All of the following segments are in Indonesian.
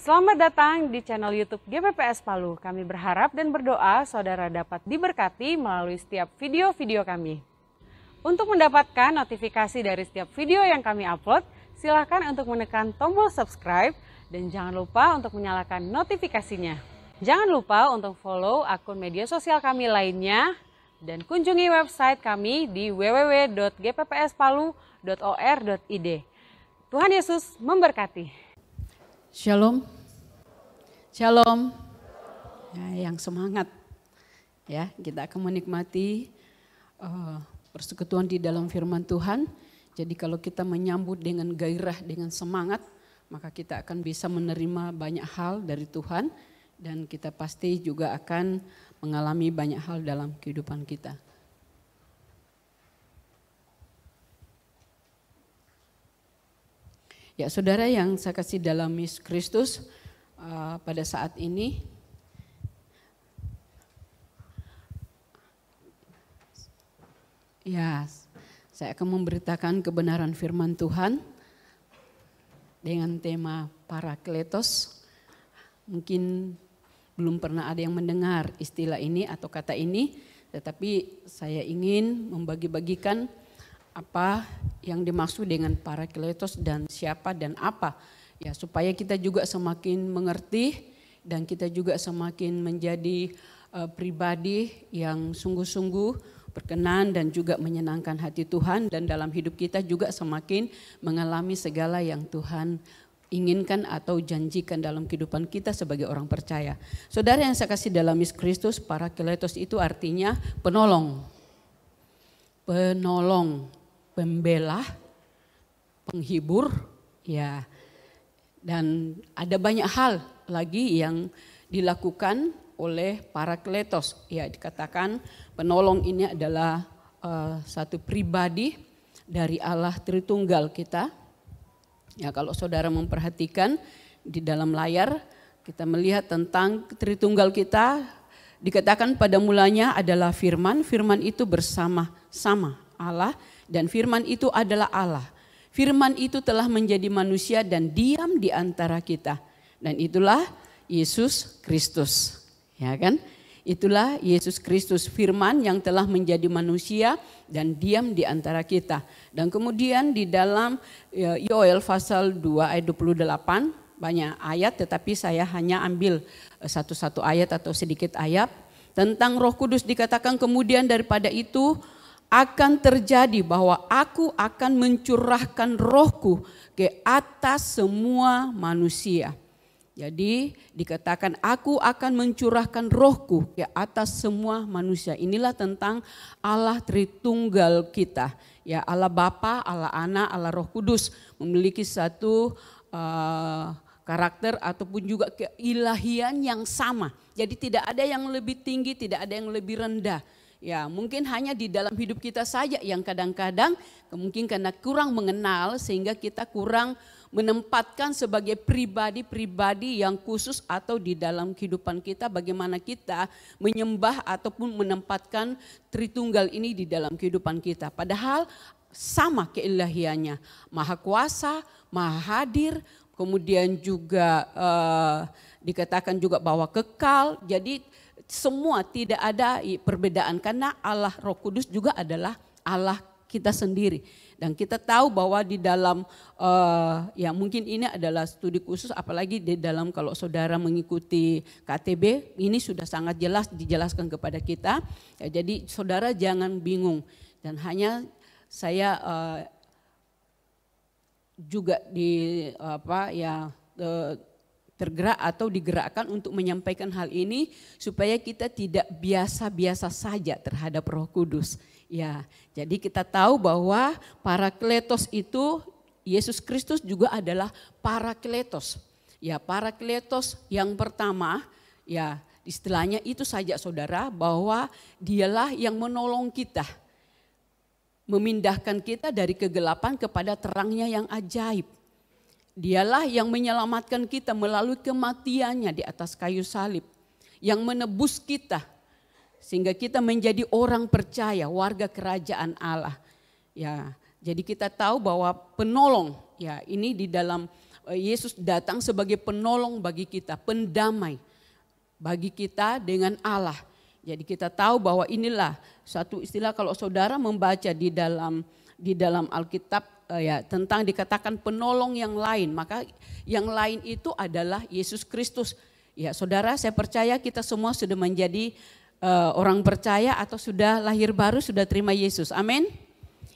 Selamat datang di channel YouTube GPPS Palu. Kami berharap dan berdoa saudara dapat diberkati melalui setiap video-video kami. Untuk mendapatkan notifikasi dari setiap video yang kami upload, silakan untuk menekan tombol subscribe dan jangan lupa untuk menyalakan notifikasinya. Jangan lupa untuk follow akun media sosial kami lainnya dan kunjungi website kami di www.gppspalu.or.id. Tuhan Yesus memberkati. Shalom, shalom, ya, yang semangat ya, kita akan menikmati persekutuan di dalam firman Tuhan. Jadi kalau kita menyambut dengan gairah, dengan semangat, maka kita akan bisa menerima banyak hal dari Tuhan dan kita pasti juga akan mengalami banyak hal dalam kehidupan kita. Ya, saudara yang saya kasih dalam Yesus Kristus, pada saat ini ya, saya akan memberitakan kebenaran firman Tuhan dengan tema Parakletos. Mungkin belum pernah ada yang mendengar istilah ini atau kata ini, tetapi saya ingin membagi-bagikan apa yang dimaksud dengan Parakletos dan siapa dan apa, ya, supaya kita juga semakin mengerti dan kita juga semakin menjadi pribadi yang sungguh-sungguh berkenan dan juga menyenangkan hati Tuhan, dan dalam hidup kita juga semakin mengalami segala yang Tuhan inginkan atau janjikan dalam kehidupan kita sebagai orang percaya. Saudara yang saya kasih dalam Yesus Kristus, Parakletos itu artinya penolong. Penolong, pembela, penghibur, ya. Dan ada banyak hal lagi yang dilakukan oleh Parakletos. Ya, dikatakan penolong ini adalah satu pribadi dari Allah Tritunggal kita. Ya, kalau saudara memperhatikan di dalam layar, kita melihat tentang Tritunggal kita. Dikatakan pada mulanya adalah firman, firman itu bersama-sama Allah, dan firman itu adalah Allah. Firman itu telah menjadi manusia dan diam di antara kita. Dan itulah Yesus Kristus. Ya kan? Itulah Yesus Kristus, firman yang telah menjadi manusia dan diam di antara kita. Dan kemudian di dalam Yoel pasal 2 ayat 28, banyak ayat tetapi saya hanya ambil satu-satu ayat atau sedikit ayat. Tentang Roh Kudus dikatakan kemudian daripada itu akan terjadi bahwa aku akan mencurahkan rohku ke atas semua manusia. Jadi dikatakan aku akan mencurahkan rohku ke atas semua manusia. Inilah tentang Allah Tritunggal kita. Ya, Allah Bapa, Allah Anak, Allah Roh Kudus memiliki satu karakter ataupun juga keilahian yang sama. Jadi tidak ada yang lebih tinggi, tidak ada yang lebih rendah. Ya, mungkin hanya di dalam hidup kita saja yang kadang-kadang mungkin karena kurang mengenal sehingga kita kurang menempatkan sebagai pribadi-pribadi yang khusus atau di dalam kehidupan kita bagaimana kita menyembah ataupun menempatkan Tritunggal ini di dalam kehidupan kita. Padahal sama keilahiannya, Maha Kuasa, Maha Hadir, kemudian juga dikatakan juga bahwa kekal. Jadi semua tidak ada perbedaan karena Allah Roh Kudus juga adalah Allah kita sendiri. Dan kita tahu bahwa di dalam ya mungkin ini adalah studi khusus, apalagi di dalam kalau saudara mengikuti KTB ini sudah sangat jelas dijelaskan kepada kita. Ya, jadi saudara jangan bingung, dan hanya saya juga tergerak atau digerakkan untuk menyampaikan hal ini supaya kita tidak biasa-biasa saja terhadap Roh Kudus. Ya, jadi kita tahu bahwa Parakletos itu Yesus Kristus juga adalah Parakletos. Ya, Parakletos yang pertama, ya istilahnya itu saja saudara, bahwa dialah yang menolong kita, memindahkan kita dari kegelapan kepada terangnya yang ajaib. Dialah yang menyelamatkan kita melalui kematiannya di atas kayu salib, yang menebus kita sehingga kita menjadi orang percaya, warga kerajaan Allah. Ya, jadi kita tahu bahwa penolong, ya ini di dalam Yesus datang sebagai penolong bagi kita, pendamai bagi kita dengan Allah. Jadi kita tahu bahwa inilah satu istilah kalau saudara membaca di dalam Alkitab ya tentang dikatakan penolong yang lain, maka yang lain itu adalah Yesus Kristus. Ya saudara, saya percaya kita semua sudah menjadi orang percaya atau sudah lahir baru, sudah terima Yesus. Amin.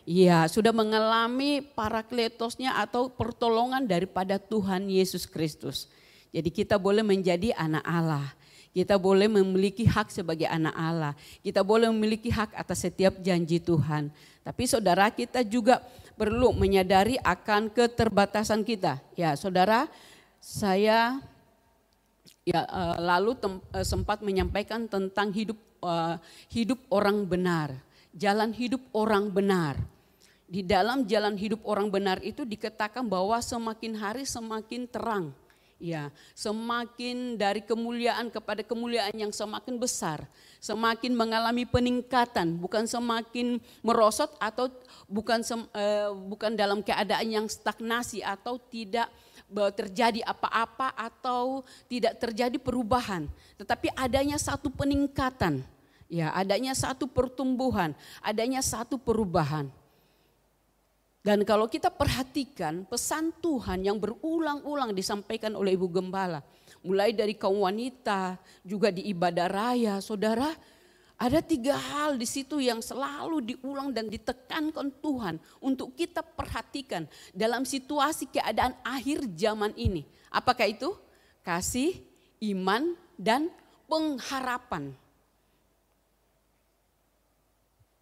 Ya, sudah mengalami parakletosnya atau pertolongan daripada Tuhan Yesus Kristus. Jadi kita boleh menjadi anak Allah. Kita boleh memiliki hak sebagai anak Allah. Kita boleh memiliki hak atas setiap janji Tuhan. Tapi saudara, kita juga perlu menyadari akan keterbatasan kita. Ya saudara, saya lalu sempat menyampaikan tentang hidup orang benar. Jalan hidup orang benar. Di dalam jalan hidup orang benar itu dikatakan bahwa semakin hari semakin terang. Ya, semakin dari kemuliaan kepada kemuliaan yang semakin besar. Semakin mengalami peningkatan, bukan semakin merosot atau bukan dalam keadaan yang stagnasi atau tidak terjadi apa-apa atau tidak terjadi perubahan. Tetapi adanya satu peningkatan, ya, adanya satu pertumbuhan, adanya satu perubahan. Dan kalau kita perhatikan pesan Tuhan yang berulang-ulang disampaikan oleh Ibu Gembala. Mulai dari kaum wanita, juga di ibadah raya. Saudara, ada 3 hal di situ yang selalu diulang dan ditekankan Tuhan. Untuk kita perhatikan dalam situasi keadaan akhir zaman ini. Apakah itu? Kasih, iman, dan pengharapan.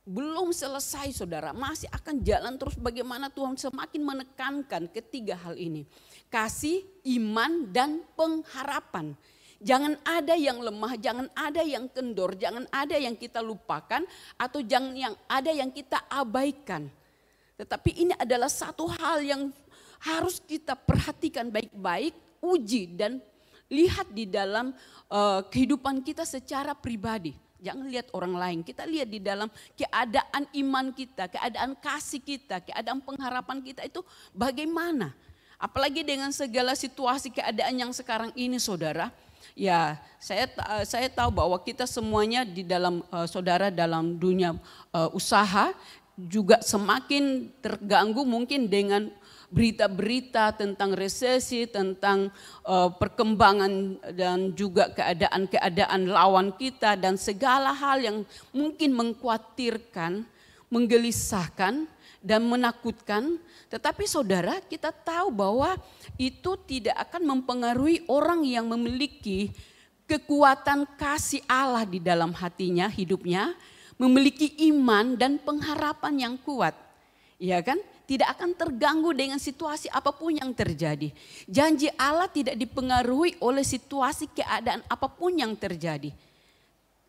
Belum selesai saudara, masih akan jalan terus bagaimana Tuhan semakin menekankan ketiga hal ini. Kasih, iman, dan pengharapan. Jangan ada yang lemah, jangan ada yang kendor, jangan ada yang kita lupakan atau jangan ada yang kita abaikan. Tetapi ini adalah satu hal yang harus kita perhatikan baik-baik, uji dan lihat di dalam kehidupan kita secara pribadi. Jangan lihat orang lain, kita lihat di dalam keadaan iman kita, keadaan kasih kita, keadaan pengharapan kita itu bagaimana. Apalagi dengan segala situasi keadaan yang sekarang ini saudara. Ya, saya tahu bahwa kita semuanya di dalam saudara dalam dunia usaha juga semakin terganggu mungkin dengan berita-berita tentang resesi, tentang perkembangan dan juga keadaan-keadaan lawan kita dan segala hal yang mungkin mengkhawatirkan, menggelisahkan dan menakutkan. Tetapi saudara, kita tahu bahwa itu tidak akan mempengaruhi orang yang memiliki kekuatan kasih Allah di dalam hatinya, hidupnya, memiliki iman dan pengharapan yang kuat. Ya kan? Tidak akan terganggu dengan situasi apapun yang terjadi. Janji Allah tidak dipengaruhi oleh situasi keadaan apapun yang terjadi.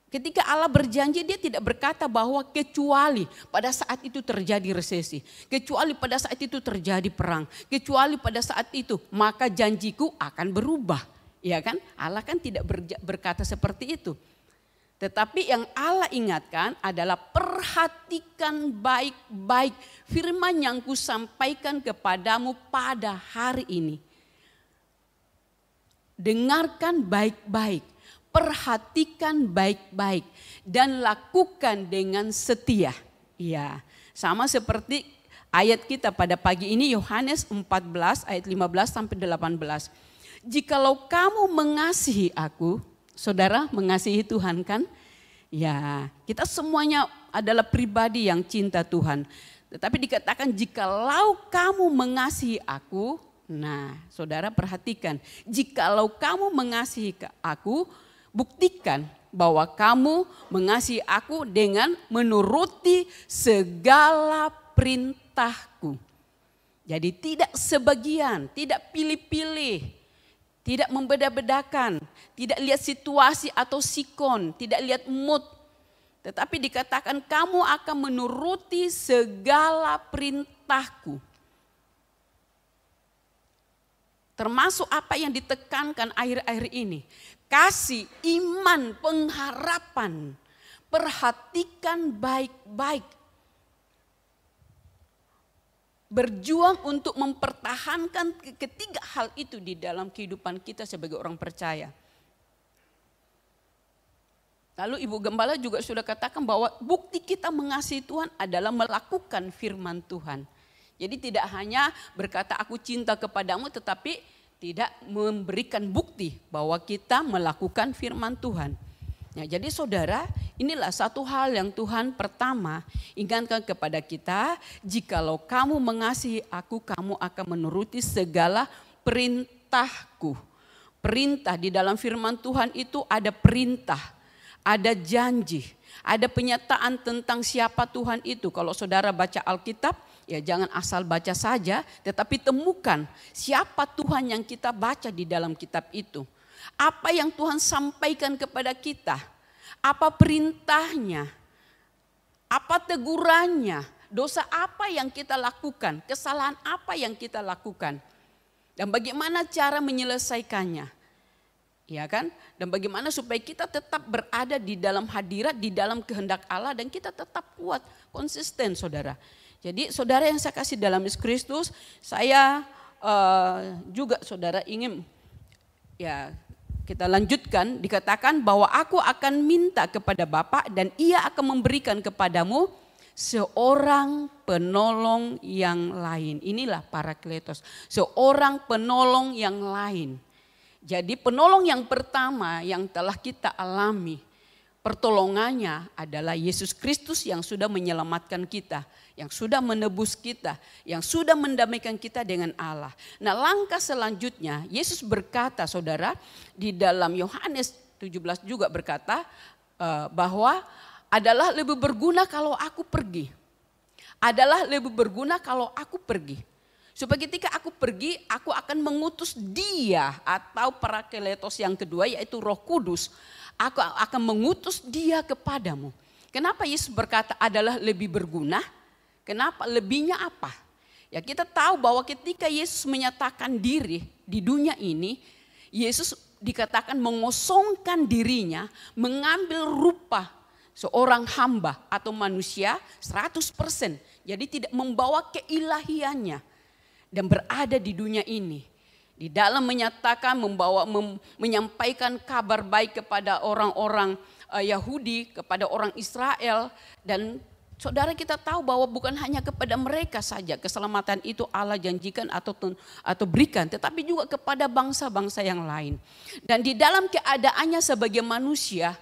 Ketika Allah berjanji, dia tidak berkata bahwa kecuali pada saat itu terjadi resesi, kecuali pada saat itu terjadi perang, kecuali pada saat itu maka janjiku akan berubah. Ya kan? Allah kan tidak berkata seperti itu. Tetapi yang Allah ingatkan adalah perhatikan baik-baik firman yang kusampaikan kepadamu pada hari ini. Dengarkan baik-baik, perhatikan baik-baik dan lakukan dengan setia. Ya, sama seperti ayat kita pada pagi ini Yohanes 14 ayat 15 sampai 18. Jikalau kamu mengasihi aku, saudara mengasihi Tuhan kan? Ya, kita semuanya adalah pribadi yang cinta Tuhan. Tetapi dikatakan jikalau kamu mengasihi aku, nah saudara perhatikan. Jikalau kamu mengasihi aku, buktikan bahwa kamu mengasihi aku dengan menuruti segala perintahku. Jadi tidak sebagian, tidak pilih-pilih. Tidak membeda-bedakan, tidak lihat situasi atau sikon, tidak lihat mood. Tetapi dikatakan kamu akan menuruti segala perintahku. Termasuk apa yang ditekankan akhir-akhir ini. Kasih, iman, pengharapan. Perhatikan baik-baik. berjuang untuk mempertahankan ketiga hal itu di dalam kehidupan kita sebagai orang percaya. Lalu Ibu Gembala juga sudah katakan bahwa bukti kita mengasihi Tuhan adalah melakukan firman Tuhan. Jadi tidak hanya berkata aku cinta kepadamu, tetapi tidak memberikan bukti bahwa kita melakukan firman Tuhan. Nah, jadi saudara, inilah satu hal yang Tuhan pertama ingatkan kepada kita. Jikalau kamu mengasihi aku, kamu akan menuruti segala perintahku. Perintah di dalam firman Tuhan itu ada perintah. Ada janji, ada penyataan tentang siapa Tuhan itu. Kalau saudara baca Alkitab, ya jangan asal baca saja, tetapi temukan siapa Tuhan yang kita baca di dalam kitab itu. Apa yang Tuhan sampaikan kepada kita, apa perintahnya, apa tegurannya, dosa apa yang kita lakukan, kesalahan apa yang kita lakukan, dan bagaimana cara menyelesaikannya. Ya kan? Dan bagaimana supaya kita tetap berada di dalam hadirat, di dalam kehendak Allah, dan kita tetap kuat, konsisten saudara. Jadi saudara yang saya kasih dalam Yesus Kristus, saya juga saudara ingin ya kita lanjutkan, dikatakan bahwa aku akan minta kepada Bapa dan ia akan memberikan kepadamu seorang penolong yang lain. Inilah Parakletos, seorang penolong yang lain. Jadi penolong yang pertama yang telah kita alami, pertolongannya adalah Yesus Kristus yang sudah menyelamatkan kita, yang sudah menebus kita, yang sudah mendamaikan kita dengan Allah. Nah, langkah selanjutnya Yesus berkata saudara di dalam Yohanes 17 juga berkata bahwa adalah lebih berguna kalau aku pergi. Adalah lebih berguna kalau aku pergi. Supaya ketika aku pergi, aku akan mengutus dia atau Parakletos yang kedua yaitu Roh Kudus. Aku akan mengutus dia kepadamu. Kenapa Yesus berkata adalah lebih berguna? Kenapa? Lebihnya apa? Ya kita tahu bahwa ketika Yesus menyatakan diri di dunia ini, Yesus dikatakan mengosongkan dirinya, mengambil rupa seorang hamba atau manusia 100%. Jadi tidak membawa keilahiannya. Dan berada di dunia ini. Di dalam menyatakan, menyampaikan kabar baik kepada orang-orang Yahudi, kepada orang Israel. Dan saudara kita tahu bahwa bukan hanya kepada mereka saja keselamatan itu Allah janjikan atau berikan. Tetapi juga kepada bangsa-bangsa yang lain. Dan di dalam keadaannya sebagai manusia,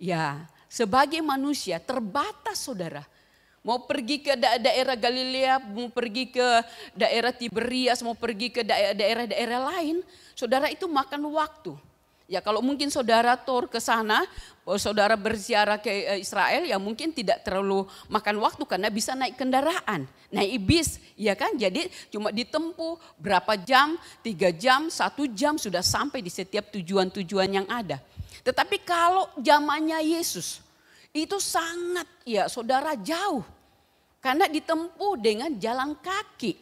ya sebagai manusia terbatas saudara. Mau pergi ke daerah Galilea, mau pergi ke daerah Tiberias, mau pergi ke daerah-daerah lain, saudara itu makan waktu. Ya kalau mungkin saudara ke sana, saudara berziarah ke Israel, ya mungkin tidak terlalu makan waktu karena bisa naik kendaraan, naik bis, ya kan? Jadi cuma ditempuh berapa jam, 3 jam, 1 jam sudah sampai di setiap tujuan-tujuan yang ada. Tetapi kalau zamannya Yesus, itu sangat ya saudara jauh. Karena ditempuh dengan jalan kaki.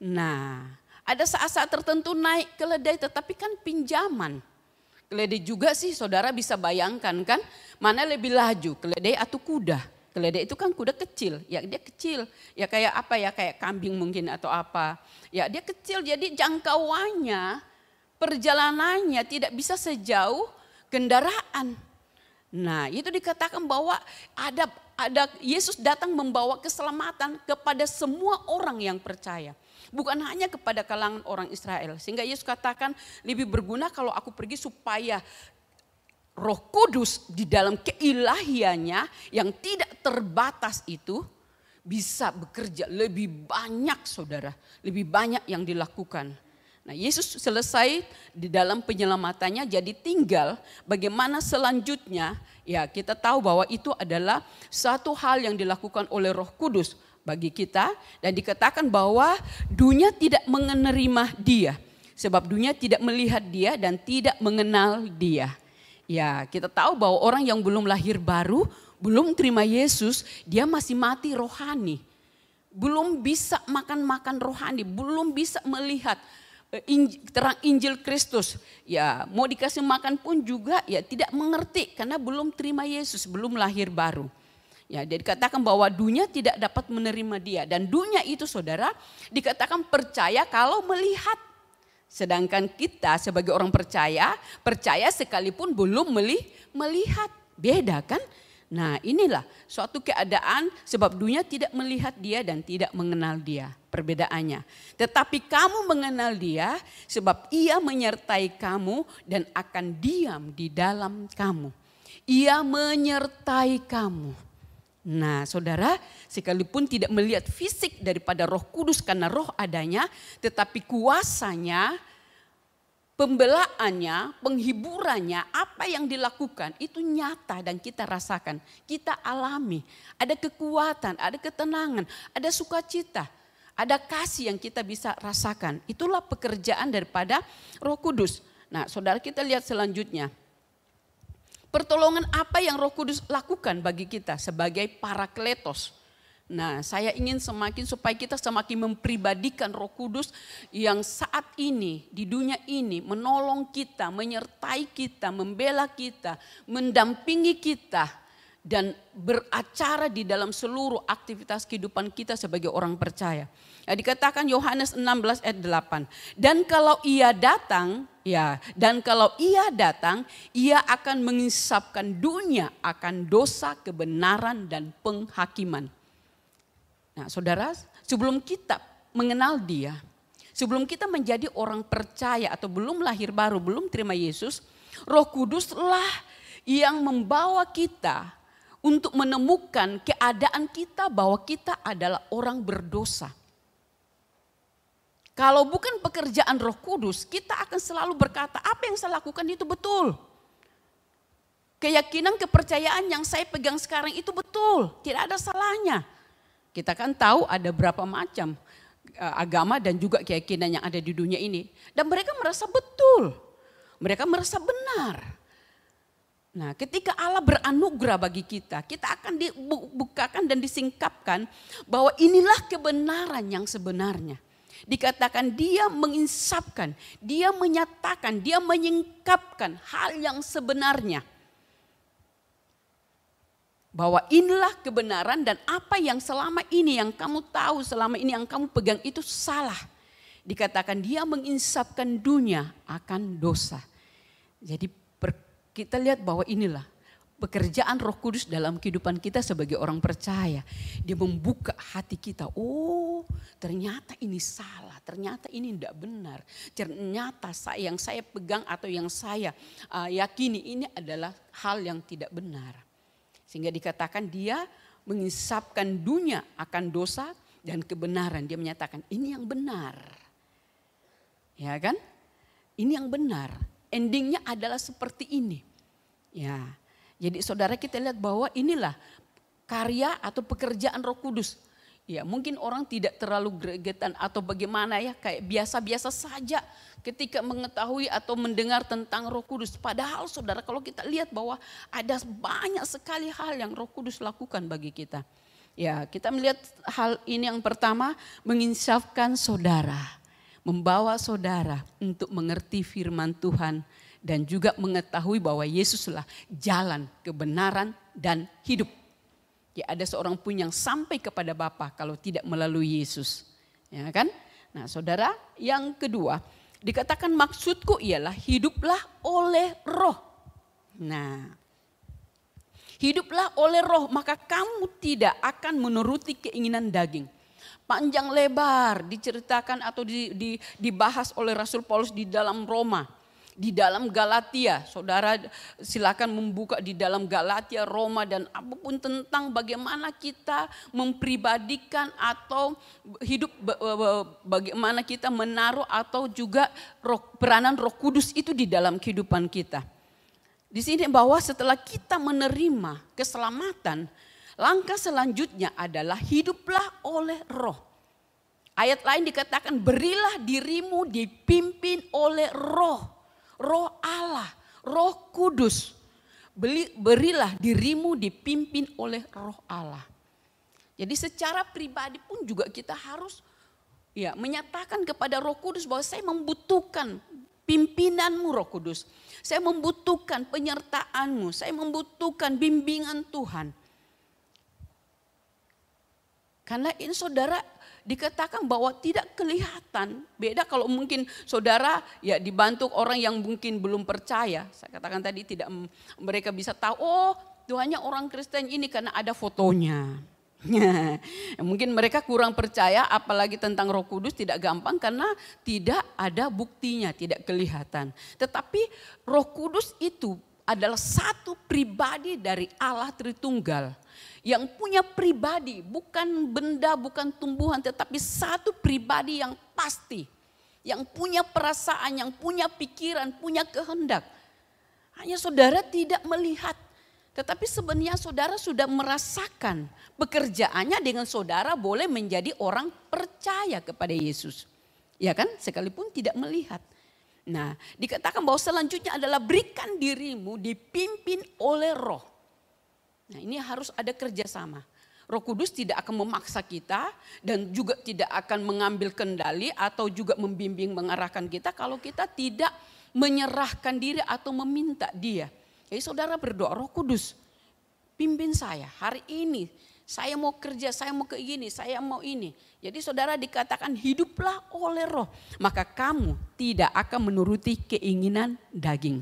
Nah ada saat-saat tertentu naik keledai tetapi kan pinjaman. Keledai juga sih saudara bisa bayangkan kan. Mana lebih laju keledai atau kuda. Keledai itu kan kuda kecil. Ya dia kecil. Ya kayak apa ya kayak kambing mungkin atau apa. Ya dia kecil jadi jangkauannya perjalanannya tidak bisa sejauh kendaraan. Nah itu dikatakan bahwa ada Yesus datang membawa keselamatan kepada semua orang yang percaya. Bukan hanya kepada kalangan orang Israel. Sehingga Yesus katakan lebih berguna kalau aku pergi supaya Roh Kudus di dalam keilahiannya yang tidak terbatas itu bisa bekerja lebih banyak saudara. Lebih banyak yang dilakukan. Nah Yesus selesai di dalam penyelamatannya jadi tinggal bagaimana selanjutnya ya kita tahu bahwa itu adalah satu hal yang dilakukan oleh Roh Kudus bagi kita dan dikatakan bahwa dunia tidak menerima dia sebab dunia tidak melihat dia dan tidak mengenal dia. Ya kita tahu bahwa orang yang belum lahir baru, belum terima Yesus dia masih mati rohani. Belum bisa makan rohani, belum bisa melihat terang Injil Kristus. Ya mau dikasih makan pun juga ya tidak mengerti karena belum terima Yesus, belum lahir baru. Ya, dia dikatakan bahwa dunia tidak dapat menerima dia. Dan dunia itu saudara dikatakan percaya kalau melihat. Sedangkan kita sebagai orang percaya sekalipun belum melihat. Beda kan? Nah inilah suatu keadaan sebab dunia tidak melihat dia dan tidak mengenal dia. Perbedaannya. Tetapi kamu mengenal dia sebab ia menyertai kamu dan akan diam di dalam kamu. Ia menyertai kamu. Nah saudara, sekalipun tidak melihat fisik daripada Roh Kudus karena roh adanya, tetapi kuasanya, pembelaannya, penghiburannya, apa yang dilakukan itu nyata dan kita rasakan, kita alami. Ada kekuatan, ada ketenangan, ada sukacita, ada kasih yang kita bisa rasakan. Itulah pekerjaan daripada Roh Kudus. Nah saudara, kita lihat selanjutnya. Pertolongan apa yang Roh Kudus lakukan bagi kita sebagai parakletos. Nah saya ingin supaya kita semakin mempribadikan Roh Kudus yang saat ini di dunia ini menolong kita, menyertai kita, membela kita, mendampingi kita. Dan beracara di dalam seluruh aktivitas kehidupan kita sebagai orang percaya. Ya, dikatakan Yohanes 16 ayat 8. Dan kalau ia datang, ia akan mengisapkan dunia akan dosa, kebenaran dan penghakiman. Nah saudara, sebelum kita mengenal dia, sebelum kita menjadi orang percaya atau belum lahir baru, belum terima Yesus, Roh Kuduslah yang membawa kita untuk menemukan keadaan kita bahwa kita adalah orang berdosa. Kalau bukan pekerjaan Roh Kudus, kita akan selalu berkata apa yang saya lakukan itu betul. Keyakinan, kepercayaan yang saya pegang sekarang itu betul, tidak ada salahnya. Kita kan tahu ada berapa macam agama dan juga keyakinan yang ada di dunia ini. Dan mereka merasa betul, mereka merasa benar. Nah ketika Allah beranugerah bagi kita, kita akan dibukakan dan disingkapkan bahwa inilah kebenaran yang sebenarnya. Dikatakan dia menginsapkan, dia menyatakan, dia menyingkapkan hal yang sebenarnya. Bahwa inilah kebenaran dan apa yang selama ini yang kamu tahu, selama ini yang kamu pegang itu salah. Dikatakan dia menginsapkan dunia akan dosa. Jadi kita lihat bahwa inilah pekerjaan Roh Kudus dalam kehidupan kita sebagai orang percaya. Dia membuka hati kita. Oh ternyata ini salah, ternyata ini tidak benar. Ternyata yang saya pegang atau yang saya yakini ini adalah hal yang tidak benar. Sehingga dikatakan dia mengisapkan dunia akan dosa dan kebenaran. Dia menyatakan ini yang benar. Ya kan? Ini yang benar. Endingnya adalah seperti ini. Ya, jadi saudara kita lihat bahwa inilah karya atau pekerjaan Roh Kudus. Ya, mungkin orang tidak terlalu gregetan atau bagaimana ya, kayak biasa-biasa saja ketika mengetahui atau mendengar tentang Roh Kudus. Padahal saudara kalau kita lihat bahwa ada banyak sekali hal yang Roh Kudus lakukan bagi kita. Ya, kita melihat hal ini yang pertama, menginsafkan saudara. Membawa saudara untuk mengerti firman Tuhan dan juga mengetahui bahwa Yesuslah jalan, kebenaran dan hidup. Ya, ada seorang pun yang sampai kepada Bapa kalau tidak melalui Yesus. Ya kan? Nah, saudara, yang kedua, dikatakan maksudku ialah hiduplah oleh Roh. Nah, hiduplah oleh Roh, maka kamu tidak akan menuruti keinginan daging. Panjang lebar diceritakan atau dibahas oleh Rasul Paulus di dalam Roma, di dalam Galatia. Saudara silakan membuka di dalam Galatia, Roma dan apapun tentang bagaimana kita mempribadikan atau hidup, bagaimana kita menaruh atau juga peranan Roh Kudus itu di dalam kehidupan kita. Di sini bahwa setelah kita menerima keselamatan, langkah selanjutnya adalah hiduplah oleh Roh. Ayat lain dikatakan berilah dirimu dipimpin oleh Roh. Roh Allah, Roh Kudus. Berilah dirimu dipimpin oleh Roh Allah. Jadi secara pribadi pun juga kita harus menyatakan kepada Roh Kudus bahwa saya membutuhkan pimpinanmu Roh Kudus. Saya membutuhkan penyertaanmu, saya membutuhkan bimbingan Tuhan. Karena ini saudara dikatakan bahwa tidak kelihatan. Beda kalau mungkin saudara ya dibantu orang yang mungkin belum percaya. Saya katakan tadi tidak mereka bisa tahu, oh Tuhannya orang Kristen ini karena ada fotonya. Mungkin mereka kurang percaya apalagi tentang Roh Kudus tidak gampang karena tidak ada buktinya, tidak kelihatan. Tetapi Roh Kudus itu adalah satu pribadi dari Allah Tritunggal yang punya pribadi, bukan benda, bukan tumbuhan, tetapi satu pribadi yang pasti, yang punya perasaan, yang punya pikiran, punya kehendak. Hanya saudara tidak melihat. Tetapi sebenarnya saudara sudah merasakan pekerjaannya dengan saudara boleh menjadi orang percaya kepada Yesus. Ya kan? Sekalipun tidak melihat. Nah, dikatakan bahwa selanjutnya adalah berikan dirimu dipimpin oleh Roh. Nah, ini harus ada kerjasama. Roh Kudus tidak akan memaksa kita dan juga tidak akan mengambil kendali atau juga membimbing mengarahkan kita kalau kita tidak menyerahkan diri atau meminta Dia. Jadi saudara berdoa, Roh Kudus pimpin saya hari ini. Saya mau kerja, saya mau ke ini, saya mau ini. Jadi saudara dikatakan hiduplah oleh Roh. Maka kamu tidak akan menuruti keinginan daging.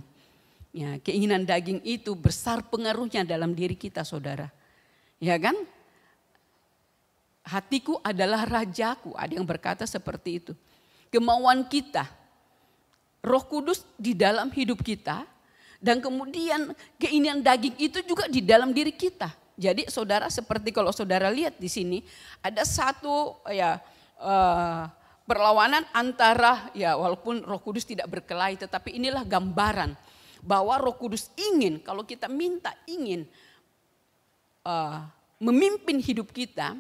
Ya, keinginan daging itu besar pengaruhnya dalam diri kita saudara. Ya kan? Hatiku adalah rajaku, ada yang berkata seperti itu. Kemauan kita, Roh Kudus di dalam hidup kita. Dan kemudian keinginan daging itu juga di dalam diri kita. Jadi saudara seperti kalau saudara lihat di sini ada satu perlawanan antara ya walaupun Roh Kudus tidak berkelahi tetapi inilah gambaran bahwa Roh Kudus ingin kalau kita minta ingin memimpin hidup kita,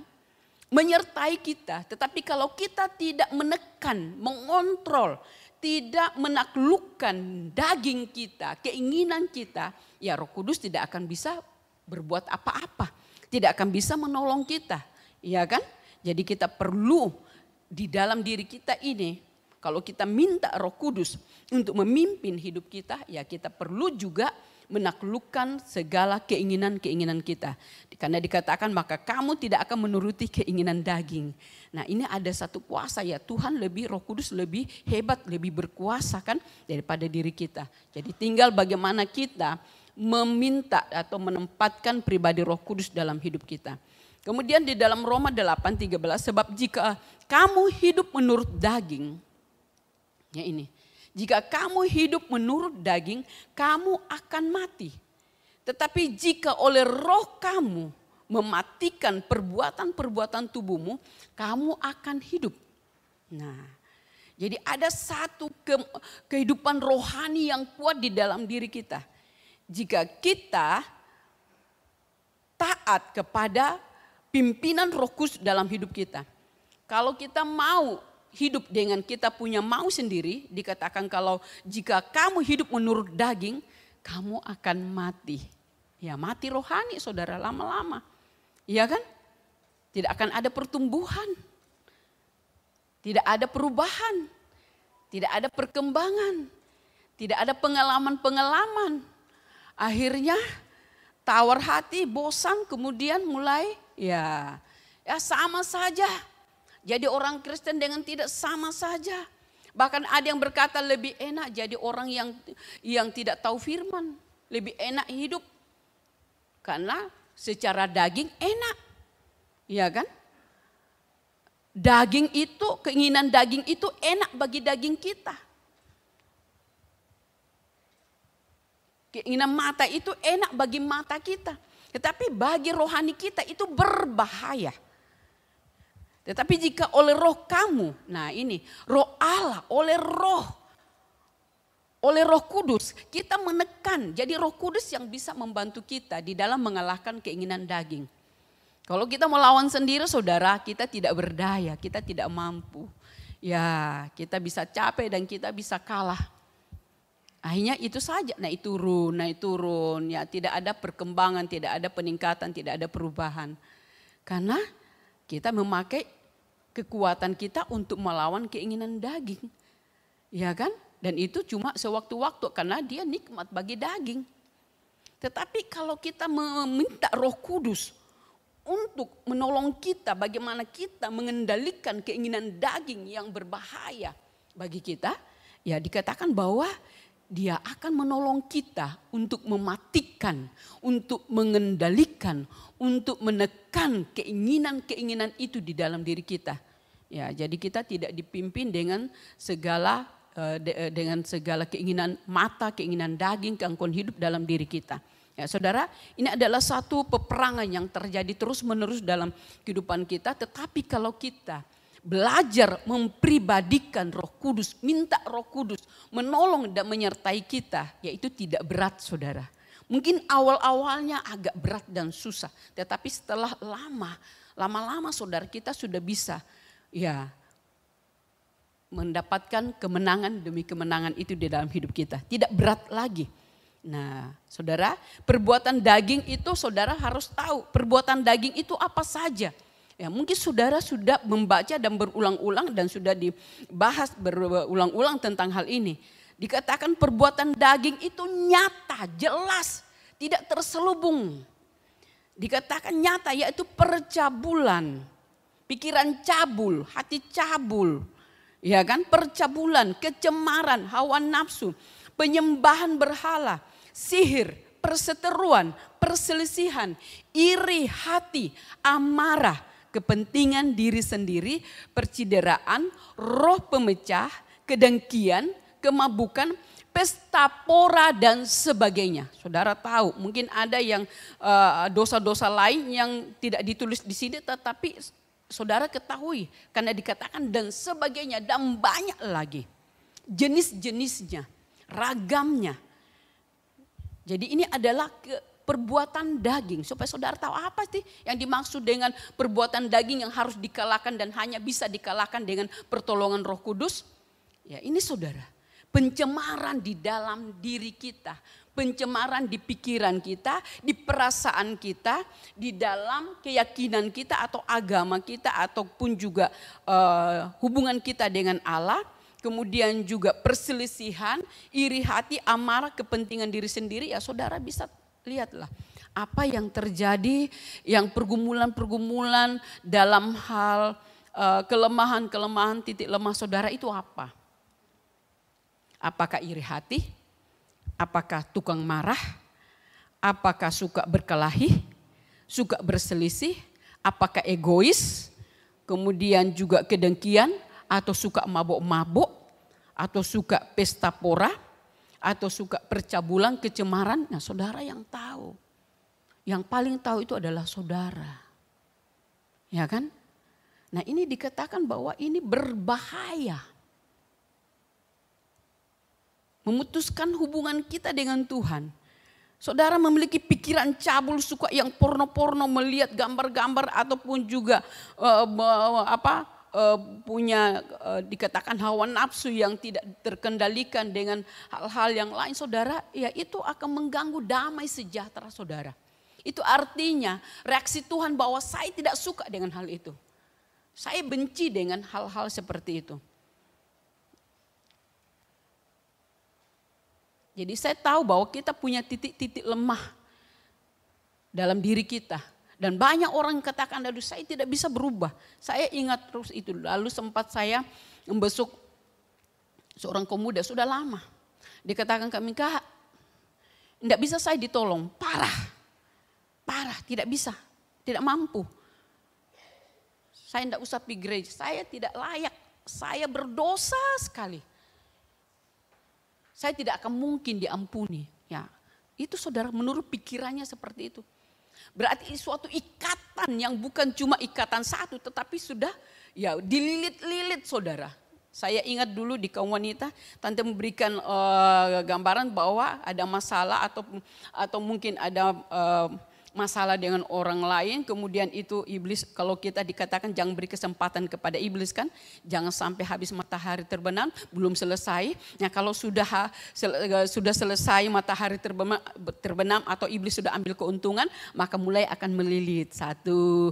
menyertai kita. Tetapi kalau kita tidak menekan, mengontrol, tidak menaklukkan daging kita, keinginan kita, ya Roh Kudus tidak akan bisa berbuat apa-apa. Tidak akan bisa menolong kita, ya kan? Jadi kita perlu di dalam diri kita ini, kalau kita minta Roh Kudus untuk memimpin hidup kita, ya kita perlu juga menaklukkan segala keinginan-keinginan kita. Karena dikatakan maka kamu tidak akan menuruti keinginan daging. Nah ini ada satu kuasa ya Tuhan lebih Roh Kudus lebih hebat, lebih berkuasa kan daripada diri kita. Jadi tinggal bagaimana kita meminta atau menempatkan pribadi Roh Kudus dalam hidup kita. Kemudian di dalam Roma 8:13 sebab jika kamu hidup menurut daging, ya ini. Jika kamu hidup menurut daging, kamu akan mati. Tetapi jika oleh Roh kamu mematikan perbuatan-perbuatan tubuhmu, kamu akan hidup. Nah, jadi ada satu kehidupan rohani yang kuat di dalam diri kita. Jika kita taat kepada pimpinan Roh Kudus dalam hidup kita. Kalau kita mau hidup dengan kita punya mau sendiri, dikatakan kalau jika kamu hidup menurut daging, kamu akan mati. Ya mati rohani saudara lama-lama. Iya kan? Tidak akan ada pertumbuhan. Tidak ada perubahan. Tidak ada perkembangan. Tidak ada pengalaman-pengalaman. Akhirnya tawar hati, bosan, kemudian mulai ya sama saja. Jadi orang Kristen dengan tidak sama saja. Bahkan ada yang berkata lebih enak jadi orang yang tidak tahu firman. Lebih enak hidup. Karena secara daging enak. Ya kan? Daging itu, keinginan daging itu enak bagi daging kita. Keinginan mata itu enak bagi mata kita. Tetapi bagi rohani kita itu berbahaya. Tetapi jika oleh Roh kamu, nah ini Roh Allah, oleh Roh Kudus kita menekan. Jadi Roh Kudus yang bisa membantu kita di dalam mengalahkan keinginan daging. Kalau kita melawan sendiri saudara, kita tidak berdaya, kita tidak mampu. Ya kita bisa capek dan kita bisa kalah. Akhirnya itu saja, naik turun, ya tidak ada perkembangan, tidak ada peningkatan, tidak ada perubahan. Karena kita memakai kekuatan kita untuk melawan keinginan daging. Ya kan? Dan itu cuma sewaktu-waktu karena dia nikmat bagi daging. Tetapi kalau kita meminta Roh Kudus untuk menolong kita bagaimana kita mengendalikan keinginan daging yang berbahaya bagi kita, ya dikatakan bahwa dia akan menolong kita untuk mematikan, untuk mengendalikan, untuk menekan keinginan-keinginan itu di dalam diri kita. Ya, jadi kita tidak dipimpin dengan segala keinginan mata, keinginan daging, gangguan hidup dalam diri kita. Ya, saudara, ini adalah satu peperangan yang terjadi terus-menerus dalam kehidupan kita. Tetapi kalau kita belajar mempribadikan Roh Kudus, minta Roh Kudus menolong dan menyertai kita, yaitu tidak berat, saudara. Mungkin awal-awalnya agak berat dan susah, tetapi setelah lama-lama saudara kita sudah bisa ya mendapatkan kemenangan demi kemenangan itu di dalam hidup kita. Tidak berat lagi. Nah, saudara, perbuatan daging itu saudara harus tahu perbuatan daging itu apa saja. Ya, mungkin saudara sudah membaca dan berulang-ulang dan sudah dibahas berulang-ulang tentang hal ini. Dikatakan perbuatan daging itu nyata, jelas, tidak terselubung. Dikatakan nyata yaitu percabulan, pikiran cabul, hati cabul. Ya kan, percabulan, kecemaran, hawa nafsu, penyembahan berhala, sihir, perseteruan, perselisihan, iri hati, amarah, kepentingan diri sendiri, percideraan, roh pemecah, kedengkian, kemabukan, pesta pora dan sebagainya. Saudara tahu, mungkin ada yang dosa-dosa lain yang tidak ditulis di sini, tetapi saudara ketahui karena dikatakan dan sebagainya dan banyak lagi jenis-jenisnya, ragamnya. Jadi ini adalah perbuatan daging, supaya saudara tahu apa sih yang dimaksud dengan perbuatan daging yang harus dikalahkan dan hanya bisa dikalahkan dengan pertolongan Roh Kudus. Ya ini saudara, pencemaran di dalam diri kita, pencemaran di pikiran kita, di perasaan kita, di dalam keyakinan kita atau agama kita ataupun juga hubungan kita dengan Allah. Kemudian juga perselisihan, iri hati, amarah, kepentingan diri sendiri. Ya saudara bisa lihatlah apa yang terjadi, yang pergumulan-pergumulan dalam hal kelemahan-kelemahan, titik lemah saudara itu apa? Apakah iri hati? Apakah tukang marah? Apakah suka berkelahi? Suka berselisih? Apakah egois? Kemudian juga kedengkian? Atau suka mabuk-mabuk? Atau suka pesta pora? Atau suka percabulan, kecemaran? Nah saudara yang tahu. Yang paling tahu itu adalah saudara. Ya kan? Nah ini dikatakan bahwa ini berbahaya. Memutuskan hubungan kita dengan Tuhan. Saudara memiliki pikiran cabul, suka yang porno-porno, melihat gambar-gambar ataupun juga punya dikatakan hawa nafsu yang tidak terkendalikan dengan hal-hal yang lain, saudara, ya itu akan mengganggu damai sejahtera saudara. Itu artinya reaksi Tuhan bahwa saya tidak suka dengan hal itu. Saya benci dengan hal-hal seperti itu. Jadi saya tahu bahwa kita punya titik-titik lemah dalam diri kita. Dan banyak orang katakan, aduh saya tidak bisa berubah. Saya ingat terus itu. Lalu sempat saya membesuk seorang pemuda, sudah lama. Dikatakan kami, Kak, tidak bisa saya ditolong, parah, tidak bisa, tidak mampu. Saya tidak usah pergi gereja, saya tidak layak, saya berdosa sekali. Saya tidak akan mungkin diampuni. Ya, itu saudara menurut pikirannya seperti itu. Berarti suatu ikatan yang bukan cuma ikatan satu, tetapi sudah ya dililit-lilit saudara. Saya ingat dulu di kaum wanita, tante memberikan gambaran bahwa ada masalah atau mungkin ada masalah dengan orang lain, kemudian itu iblis, kalau kita dikatakan jangan beri kesempatan kepada iblis kan, jangan sampai habis matahari terbenam, belum selesai. Nah kalau sudah selesai matahari terbenam atau iblis sudah ambil keuntungan, maka mulai akan melilit satu,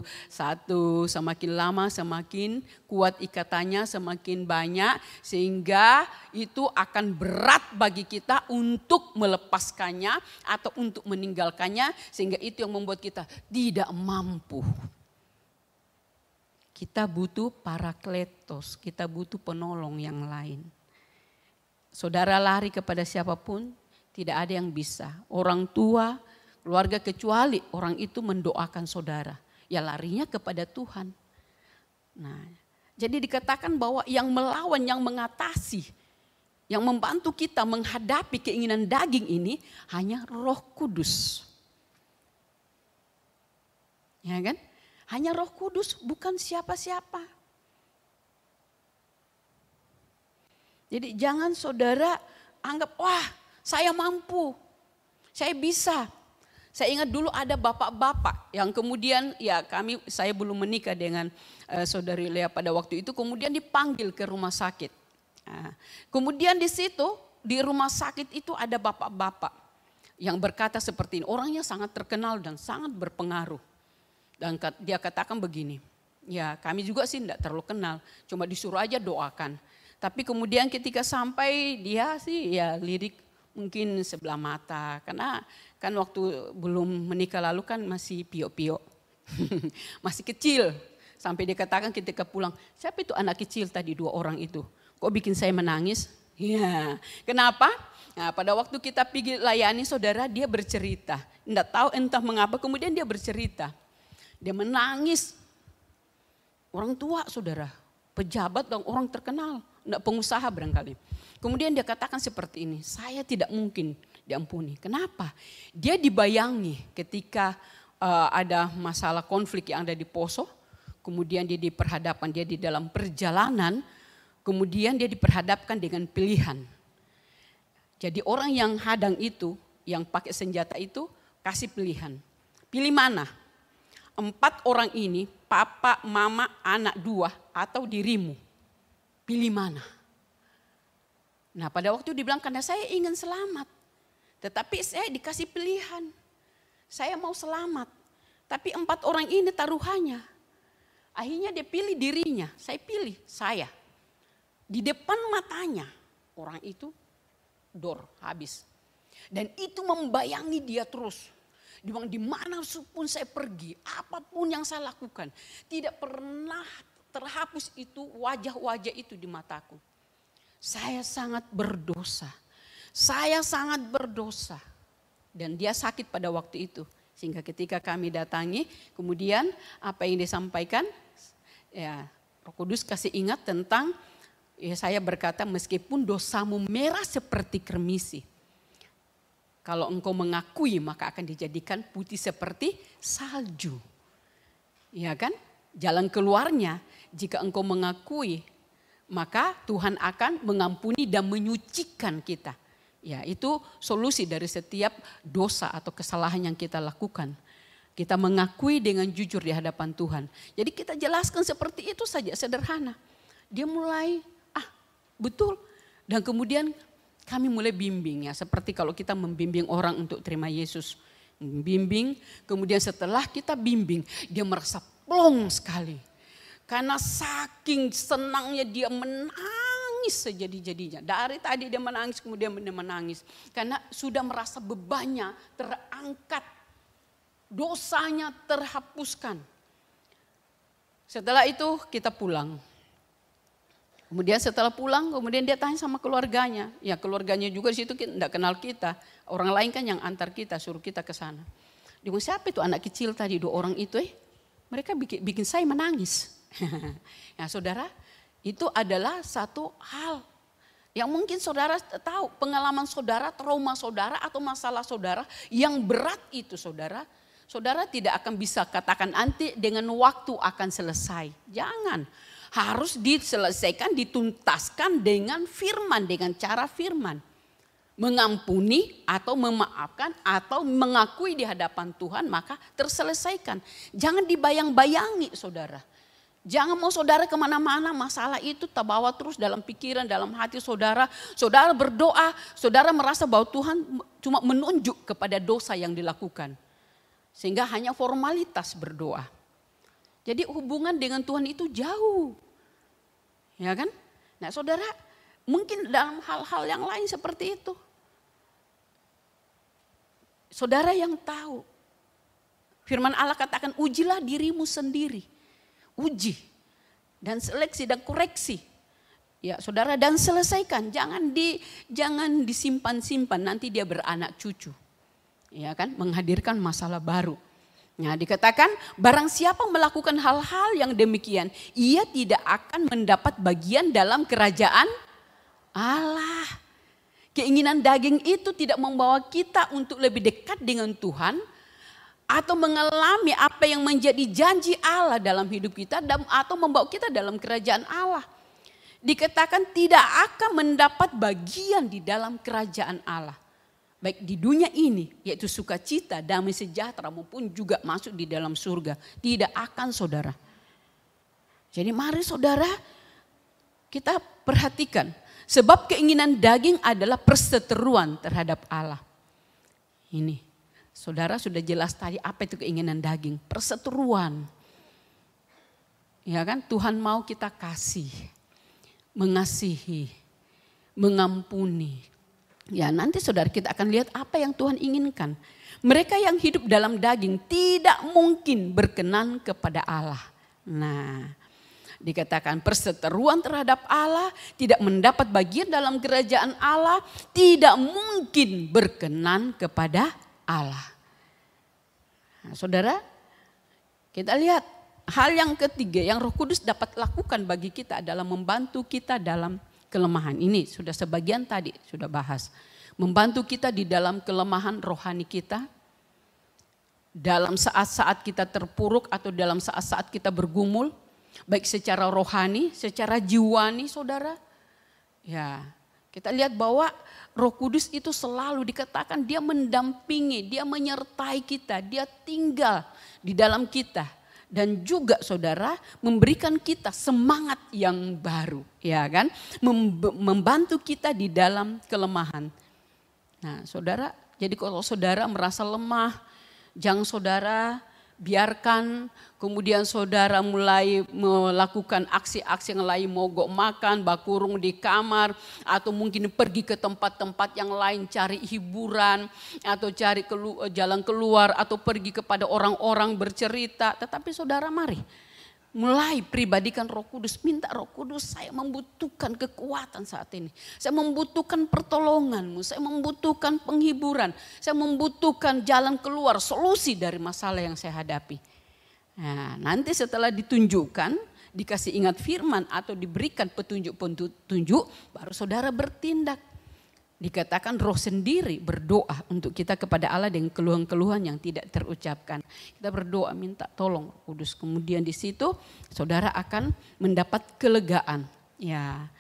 semakin lama semakin kuat ikatannya, semakin banyak, sehingga itu akan berat bagi kita untuk melepaskannya atau untuk meninggalkannya, sehingga itu yang yang membuat kita tidak mampu. Kita butuh parakletos, kita butuh penolong yang lain. Saudara lari kepada siapapun, tidak ada yang bisa. Orang tua, keluarga, kecuali orang itu mendoakan saudara. Ya larinya kepada Tuhan. Nah, jadi dikatakan bahwa yang melawan, yang mengatasi, yang membantu kita menghadapi keinginan daging ini hanya Roh Kudus. Ya kan? Hanya Roh Kudus, bukan siapa-siapa. Jadi jangan saudara anggap, wah saya mampu, saya bisa. Saya ingat dulu ada bapak-bapak yang kemudian, ya saya belum menikah dengan saudari Lea pada waktu itu, kemudian dipanggil ke rumah sakit. Nah, kemudian di situ, di rumah sakit itu ada bapak-bapak yang berkata seperti ini, orangnya sangat terkenal dan sangat berpengaruh. Dan dia katakan begini, ya kami juga sih tidak terlalu kenal, cuma disuruh aja doakan. Tapi kemudian ketika sampai dia sih ya lirik mungkin sebelah mata. Karena kan waktu belum menikah lalu kan masih pio-pio, masih kecil. Sampai dia katakan ketika pulang, siapa itu anak kecil tadi 2 orang itu? Kok bikin saya menangis? Ya, kenapa? Nah, pada waktu kita pergi layani saudara, dia bercerita. Tidak tahu entah mengapa kemudian dia bercerita. Dia menangis. Orang tua saudara, pejabat dan orang terkenal, tidak pengusaha barangkali. Kemudian dia katakan seperti ini, saya tidak mungkin diampuni. Kenapa? Dia dibayangi ketika ada masalah konflik yang ada di Poso. Kemudian dia diperhadapkan, dia di dalam perjalanan. Kemudian dia diperhadapkan dengan pilihan. Jadi orang yang hadang itu, yang pakai senjata itu kasih pilihan. Pilih mana? 4 orang ini, papa, mama, anak 2 atau dirimu. Pilih mana? Nah pada waktu dibilang karena saya ingin selamat. Tetapi saya dikasih pilihan. Saya mau selamat. Tapi 4 orang ini taruhannya. Akhirnya dia pilih dirinya. Saya pilih saya. Di depan matanya orang itu habis. Dan itu membayangi dia terus. Di mana pun saya pergi, apapun yang saya lakukan, tidak pernah terhapus itu wajah-wajah itu di mataku. Saya sangat berdosa. Saya sangat berdosa. Dan dia sakit pada waktu itu. Sehingga ketika kami datangi, kemudian apa yang disampaikan, ya Roh Kudus kasih ingat tentang, ya saya berkata meskipun dosamu merah seperti kermisi, kalau engkau mengakui maka akan dijadikan putih seperti salju. Ya kan? Jalan keluarnya jika engkau mengakui maka Tuhan akan mengampuni dan menyucikan kita. Ya, itu solusi dari setiap dosa atau kesalahan yang kita lakukan. Kita mengakui dengan jujur di hadapan Tuhan. Jadi kita jelaskan seperti itu saja, sederhana. Dia mulai, betul. Dan kemudian kami mulai bimbing ya, seperti kalau kita membimbing orang untuk terima Yesus. Bimbing, kemudian setelah kita bimbing, dia merasa plong sekali. Karena saking senangnya dia menangis sejadi-jadinya. Dari tadi dia menangis, kemudian dia menangis. Karena sudah merasa bebannya terangkat. Dosanya terhapuskan. Setelah itu kita pulang. Kemudian setelah pulang, kemudian dia tanya sama keluarganya. Ya keluarganya juga di situ tidak kenal kita. Orang lain kan yang antar kita, suruh kita ke sana. Dia bilang, siapa itu anak kecil tadi 2 orang itu? Mereka bikin saya menangis. Ya saudara, itu adalah satu hal yang mungkin saudara tahu. Pengalaman saudara, trauma saudara atau masalah saudara yang berat itu saudara. Saudara tidak akan bisa katakan nanti dengan waktu akan selesai. Jangan. Harus diselesaikan, dituntaskan dengan firman, dengan cara firman. Mengampuni atau memaafkan atau mengakui di hadapan Tuhan maka terselesaikan. Jangan dibayang-bayangi saudara. Jangan mau saudara kemana-mana masalah itu terbawa terus dalam pikiran, dalam hati saudara. Saudara berdoa, saudara merasa bahwa Tuhan cuma menunjuk kepada dosa yang dilakukan. Sehingga hanya formalitas berdoa. Jadi hubungan dengan Tuhan itu jauh. Ya kan? Nah saudara, mungkin dalam hal-hal yang lain seperti itu. Saudara yang tahu Firman Allah katakan ujilah dirimu sendiri. Uji dan seleksi dan koreksi. Ya saudara, dan selesaikan. Jangan disimpan-simpan, nanti dia beranak cucu. Ya kan, menghadirkan masalah baru. Nah, dikatakan barang siapa melakukan hal-hal yang demikian, ia tidak akan mendapat bagian dalam kerajaan Allah. Keinginan daging itu tidak membawa kita untuk lebih dekat dengan Tuhan atau mengalami apa yang menjadi janji Allah dalam hidup kita atau membawa kita dalam kerajaan Allah. Dikatakan tidak akan mendapat bagian di dalam kerajaan Allah. Baik di dunia ini, yaitu sukacita, damai sejahtera maupun juga masuk di dalam surga. Tidak akan saudara. Jadi mari saudara kita perhatikan. Sebab keinginan daging adalah perseteruan terhadap Allah. Ini saudara sudah jelas tadi apa itu keinginan daging. Perseteruan. Ya kan, Tuhan mau kita kasih, mengasihi, mengampuni. Ya nanti saudara kita akan lihat apa yang Tuhan inginkan. Mereka yang hidup dalam daging tidak mungkin berkenan kepada Allah. Nah dikatakan perseteruan terhadap Allah, tidak mendapat bagian dalam kerajaan Allah, tidak mungkin berkenan kepada Allah. Nah, saudara kita lihat hal yang ketiga yang Roh Kudus dapat lakukan bagi kita adalah membantu kita dalam kelemahan. Ini sudah sebagian tadi sudah bahas. Membantu kita di dalam kelemahan rohani kita. Dalam saat-saat kita terpuruk atau dalam saat-saat kita bergumul. Baik secara rohani, secara jiwani saudara. Ya, kita lihat bahwa Roh Kudus itu selalu dikatakan dia mendampingi, dia menyertai kita, dia tinggal di dalam kita. Dan juga saudara memberikan kita semangat yang baru, ya kan? Membantu kita di dalam kelemahan. Nah saudara, jadi kalau saudara merasa lemah, jangan saudara biarkan kemudian saudara mulai melakukan aksi-aksi yang lain, mogok makan, bakurung di kamar, atau mungkin pergi ke tempat-tempat yang lain cari hiburan, atau cari jalan keluar, atau pergi kepada orang-orang bercerita. Tetapi saudara mari mulai pribadikan Roh Kudus, minta Roh Kudus, saya membutuhkan kekuatan saat ini. Saya membutuhkan pertolonganmu, saya membutuhkan penghiburan, saya membutuhkan jalan keluar, solusi dari masalah yang saya hadapi. Nah, nanti setelah ditunjukkan, dikasih ingat firman atau diberikan petunjuk-petunjuk, baru saudara bertindak. Dikatakan Roh sendiri berdoa untuk kita kepada Allah dengan keluhan-keluhan yang tidak terucapkan. Kita berdoa minta tolong Roh Kudus. Kemudian di situ saudara akan mendapat kelegaan. Ya.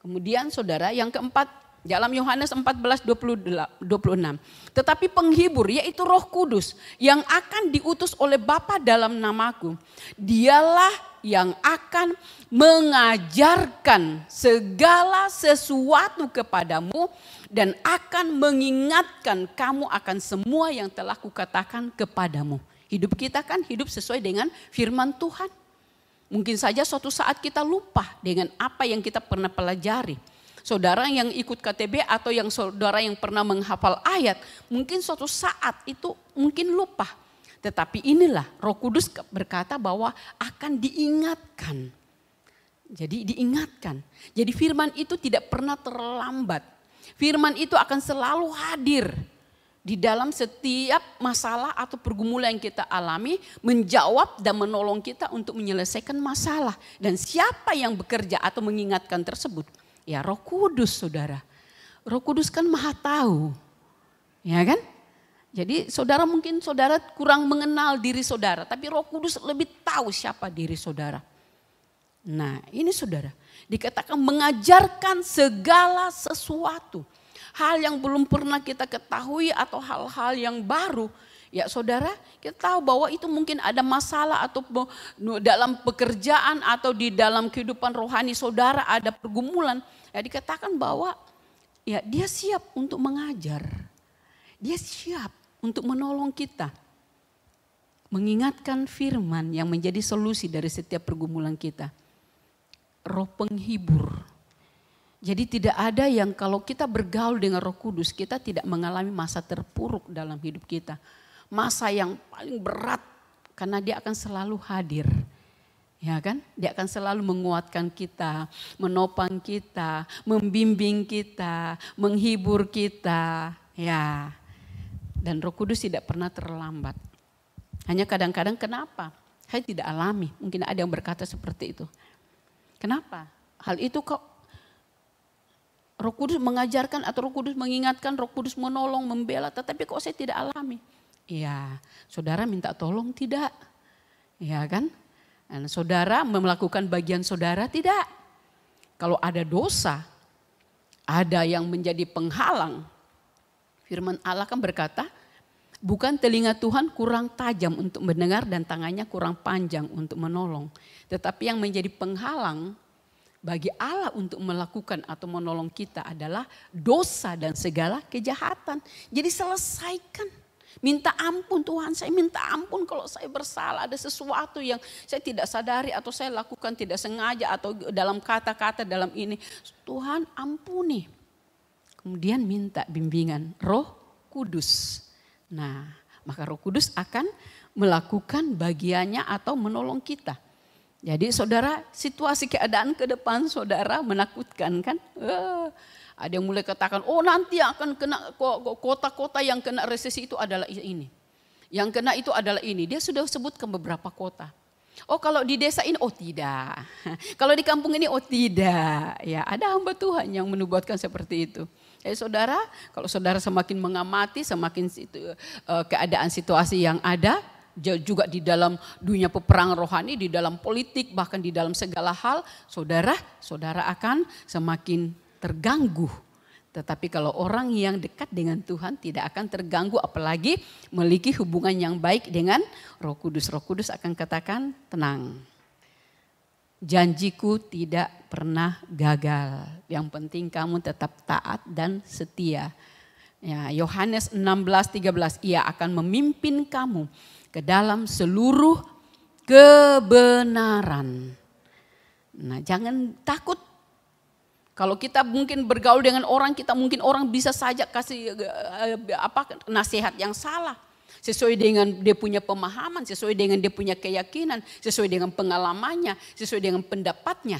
Kemudian saudara yang keempat dalam Yohanes 14:26. Tetapi penghibur yaitu Roh Kudus yang akan diutus oleh Bapa dalam namaku. Dialah yang akan mengajarkan segala sesuatu kepadamu dan akan mengingatkan kamu akan semua yang telah kukatakan kepadamu. Hidup kita kan hidup sesuai dengan firman Tuhan. Mungkin saja suatu saat kita lupa dengan apa yang kita pernah pelajari. Saudara yang ikut KTB atau yang saudara yang pernah menghafal ayat, mungkin suatu saat itu mungkin lupa. Tetapi inilah Roh Kudus berkata bahwa akan diingatkan. Jadi diingatkan. Jadi firman itu tidak pernah terlambat. Firman itu akan selalu hadir di dalam setiap masalah atau pergumulan yang kita alami. Menjawab dan menolong kita untuk menyelesaikan masalah. Dan siapa yang bekerja atau mengingatkan tersebut? Ya Roh Kudus saudara. Roh Kudus kan maha tahu. Ya kan? Jadi saudara mungkin saudara kurang mengenal diri saudara. Tapi Roh Kudus lebih tahu siapa diri saudara. Nah ini saudara. Dikatakan mengajarkan segala sesuatu. Hal yang belum pernah kita ketahui atau hal-hal yang baru. Ya saudara kita tahu bahwa itu mungkin ada masalah atau dalam pekerjaan atau di dalam kehidupan rohani saudara ada pergumulan. Ya dikatakan bahwa ya dia siap untuk mengajar. Dia siap untuk menolong kita. Mengingatkan firman yang menjadi solusi dari setiap pergumulan kita. Roh penghibur. Jadi tidak ada yang kalau kita bergaul dengan Roh Kudus kita tidak mengalami masa terpuruk dalam hidup kita. Masa yang paling berat Karena dia akan selalu hadir. Ya kan? Dia akan selalu menguatkan kita, menopang kita, membimbing kita, menghibur kita. Ya. Dan Roh Kudus tidak pernah terlambat. Hanya kadang-kadang kenapa? Saya tidak alami. Mungkin ada yang berkata seperti itu. Kenapa? Hal itu kok Roh Kudus mengajarkan atau Roh Kudus mengingatkan, Roh Kudus menolong, membela, tetapi kok saya tidak alami? Iya, saudara minta tolong tidak? Iya kan? Dan saudara melakukan bagian saudara tidak? Kalau ada dosa, ada yang menjadi penghalang. Firman Allah kan berkata, bukan telinga Tuhan kurang tajam untuk mendengar dan tangannya kurang panjang untuk menolong. Tetapi yang menjadi penghalang bagi Allah untuk melakukan atau menolong kita adalah dosa dan segala kejahatan. Jadi selesaikan. Minta ampun Tuhan, saya minta ampun kalau saya bersalah. Ada sesuatu yang saya tidak sadari atau saya lakukan tidak sengaja atau dalam kata-kata dalam ini. Tuhan ampuni. Kemudian minta bimbingan Roh Kudus. Nah, maka Roh Kudus akan melakukan bagiannya atau menolong kita. Jadi saudara, situasi keadaan ke depan saudara menakutkan kan? Ada yang mulai katakan, oh nanti akan kena kota-kota yang kena resesi itu adalah ini. Yang kena itu adalah ini. Dia sudah sebutkan beberapa kota. Oh kalau di desa ini, oh tidak. Kalau di kampung ini, oh tidak. Ya ada hamba Tuhan yang menubuatkan seperti itu. Saudara, kalau saudara semakin mengamati, semakin keadaan situasi yang ada, juga di dalam dunia peperangan rohani, di dalam politik, bahkan di dalam segala hal, saudara akan semakin terganggu. Tetapi kalau orang yang dekat dengan Tuhan tidak akan terganggu, apalagi memiliki hubungan yang baik dengan Roh Kudus. Roh Kudus akan katakan tenang. Janjiku tidak pernah gagal. Yang penting kamu tetap taat dan setia. Ya, Yohanes 16:13, ia akan memimpin kamu ke dalam seluruh kebenaran. Nah, jangan takut. Kalau kita mungkin bergaul dengan orang, kita mungkin orang bisa saja kasih nasihat yang salah. Sesuai dengan dia punya pemahaman, sesuai dengan dia punya keyakinan, sesuai dengan pengalamannya, sesuai dengan pendapatnya.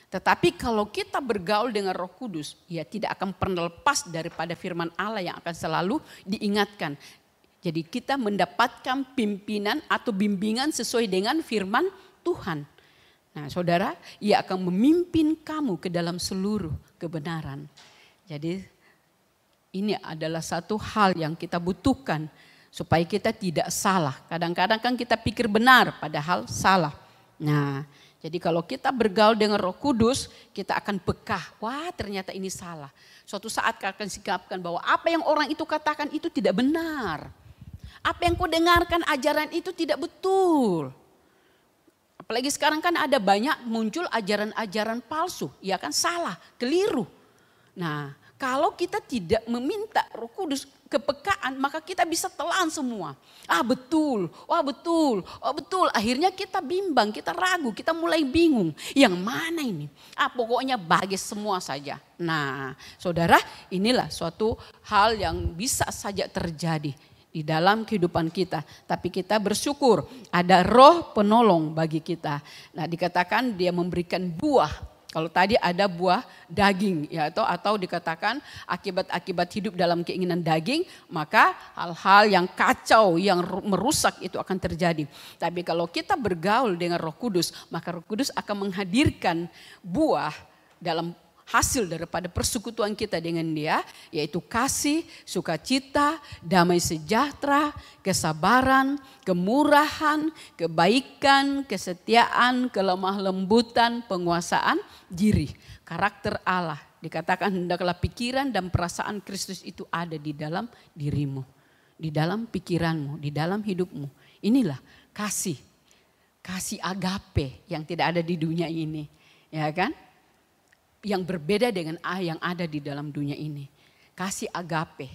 Tetapi kalau kita bergaul dengan Roh Kudus, ya tidak akan pernah lepas daripada firman Allah yang akan selalu diingatkan. Jadi kita mendapatkan pimpinan atau bimbingan sesuai dengan firman Tuhan. Nah saudara, ia akan memimpin kamu ke dalam seluruh kebenaran. Jadi ini adalah satu hal yang kita butuhkan supaya kita tidak salah. Kadang-kadang kan kita pikir benar padahal salah. Nah jadi kalau kita bergaul dengan Roh Kudus, kita akan peka. Wah ternyata ini salah. Suatu saat kita akan sikapkan bahwa apa yang orang itu katakan itu tidak benar. Apa yang kau dengarkan ajaran itu tidak betul. Apalagi sekarang kan ada banyak muncul ajaran-ajaran palsu. Ya kan salah, keliru. Nah kalau kita tidak meminta Roh Kudus kepekaan, maka kita bisa telan semua. Betul, wah betul, oh betul. Akhirnya kita bimbang, kita ragu, kita mulai bingung. Yang mana ini? Pokoknya bagi semua saja. Nah saudara, inilah suatu hal yang bisa saja terjadi di dalam kehidupan kita. Tapi kita bersyukur ada roh penolong bagi kita. Nah dikatakan dia memberikan buah. Kalau tadi ada buah daging ya, atau dikatakan akibat-akibat hidup dalam keinginan daging, maka hal-hal yang kacau, yang merusak itu akan terjadi. Tapi kalau kita bergaul dengan Roh Kudus, maka Roh Kudus akan menghadirkan buah dalam hasil daripada persekutuan kita dengan dia, yaitu kasih, sukacita, damai sejahtera, kesabaran, kemurahan, kebaikan, kesetiaan, kelemah lembutan, penguasaan diri. Karakter Allah, dikatakan hendaklah pikiran dan perasaan Kristus itu ada di dalam dirimu, di dalam pikiranmu, di dalam hidupmu. Inilah kasih agape yang tidak ada di dunia ini, ya kan? Yang berbeda dengan yang ada di dalam dunia ini. Kasih agape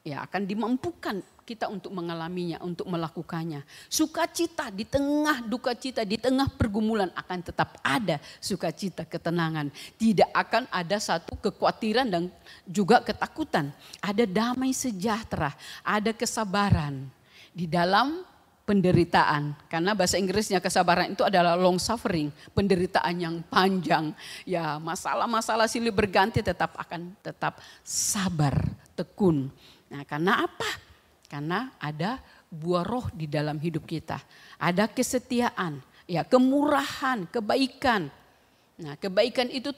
ya akan dimampukan kita untuk mengalaminya, untuk melakukannya. Sukacita di tengah duka cita, di tengah pergumulan akan tetap ada sukacita, ketenangan. Tidak akan ada satu kekhawatiran dan juga ketakutan. Ada damai sejahtera, ada kesabaran di dalam penderitaan. Karena bahasa Inggrisnya kesabaran itu adalah long suffering, penderitaan yang panjang. Ya, masalah-masalah silih berganti tetap sabar, tekun. Nah, karena apa? Karena ada buah roh di dalam hidup kita. Ada kesetiaan, ya, kemurahan, kebaikan. Nah, kebaikan itu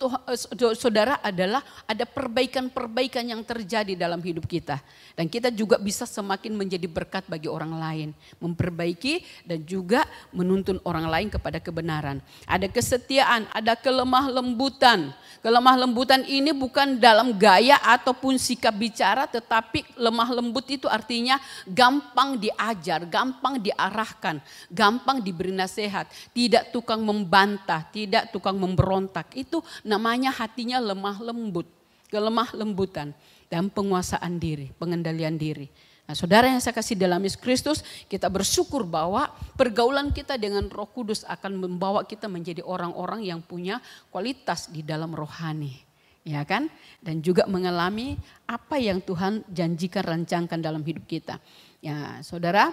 saudara adalah ada perbaikan-perbaikan yang terjadi dalam hidup kita. Dan kita juga bisa semakin menjadi berkat bagi orang lain. Memperbaiki dan juga menuntun orang lain kepada kebenaran. Ada kesetiaan, ada kelemah lembutan. Kelemah lembutan ini bukan dalam gaya ataupun sikap bicara, tetapi lemah lembut itu artinya gampang diajar, gampang diarahkan, gampang diberi nasihat. Tidak tukang membantah, tidak tukang memberontak. Itu namanya hatinya lemah lembut, kelemah lembutan dan penguasaan diri, pengendalian diri. Nah, saudara yang saya kasih dalam Yesus Kristus, kita bersyukur bahwa pergaulan kita dengan Roh Kudus akan membawa kita menjadi orang-orang yang punya kualitas di dalam rohani, ya kan? Dan juga mengalami apa yang Tuhan janjikan, rancangkan dalam hidup kita. Ya, saudara,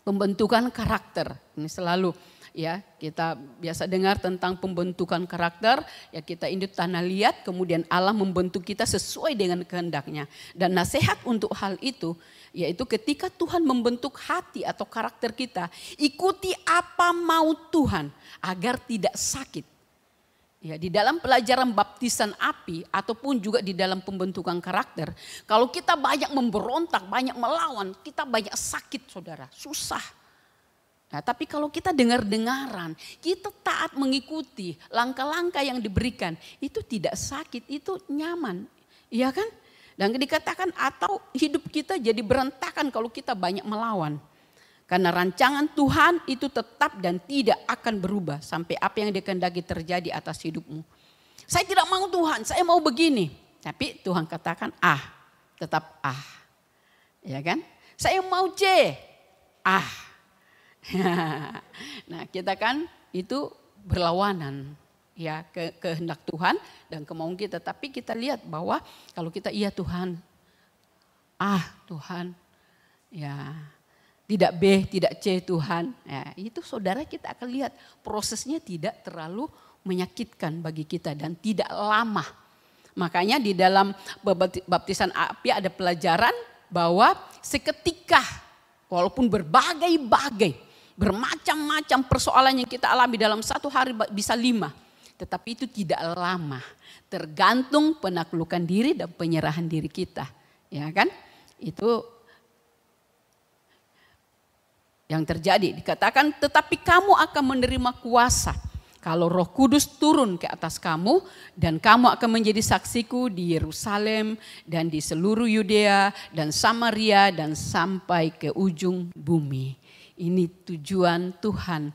pembentukan karakter ini selalu, ya, kita biasa dengar tentang pembentukan karakter, ya, kita ini tanah liat, kemudian Allah membentuk kita sesuai dengan kehendaknya. Dan nasihat untuk hal itu, yaitu ketika Tuhan membentuk hati atau karakter kita, ikuti apa mau Tuhan agar tidak sakit. Ya, di dalam pelajaran baptisan api ataupun juga di dalam pembentukan karakter, kalau kita banyak memberontak, banyak melawan, kita banyak sakit, saudara, susah. Nah, tapi kalau kita dengar-dengaran, kita taat mengikuti langkah-langkah yang diberikan, itu tidak sakit, itu nyaman, iya kan? Dan dikatakan atau hidup kita jadi berantakan kalau kita banyak melawan. Karena rancangan Tuhan itu tetap dan tidak akan berubah sampai apa yang dikehendaki terjadi atas hidupmu. Saya tidak mau Tuhan, saya mau begini. Tapi Tuhan katakan tetap ya kan? Saya mau C, Nah, kita kan itu berlawanan, ya, kehendak Tuhan dan kemauan kita. Tapi kita lihat bahwa kalau kita iya Tuhan, Tuhan, ya, tidak B, tidak C Tuhan. Ya, itu saudara kita akan lihat prosesnya tidak terlalu menyakitkan bagi kita dan tidak lama. Makanya di dalam baptisan api ada pelajaran bahwa seketika walaupun berbagai-bagai, bermacam-macam persoalan yang kita alami dalam satu hari bisa 5. Tetapi itu tidak lama. Tergantung penaklukan diri dan penyerahan diri kita. Ya kan? Itu yang terjadi. Dikatakan tetapi kamu akan menerima kuasa kalau Roh Kudus turun ke atas kamu dan kamu akan menjadi saksiku di Yerusalem dan di seluruh Yudea dan Samaria dan sampai ke ujung bumi. Ini tujuan Tuhan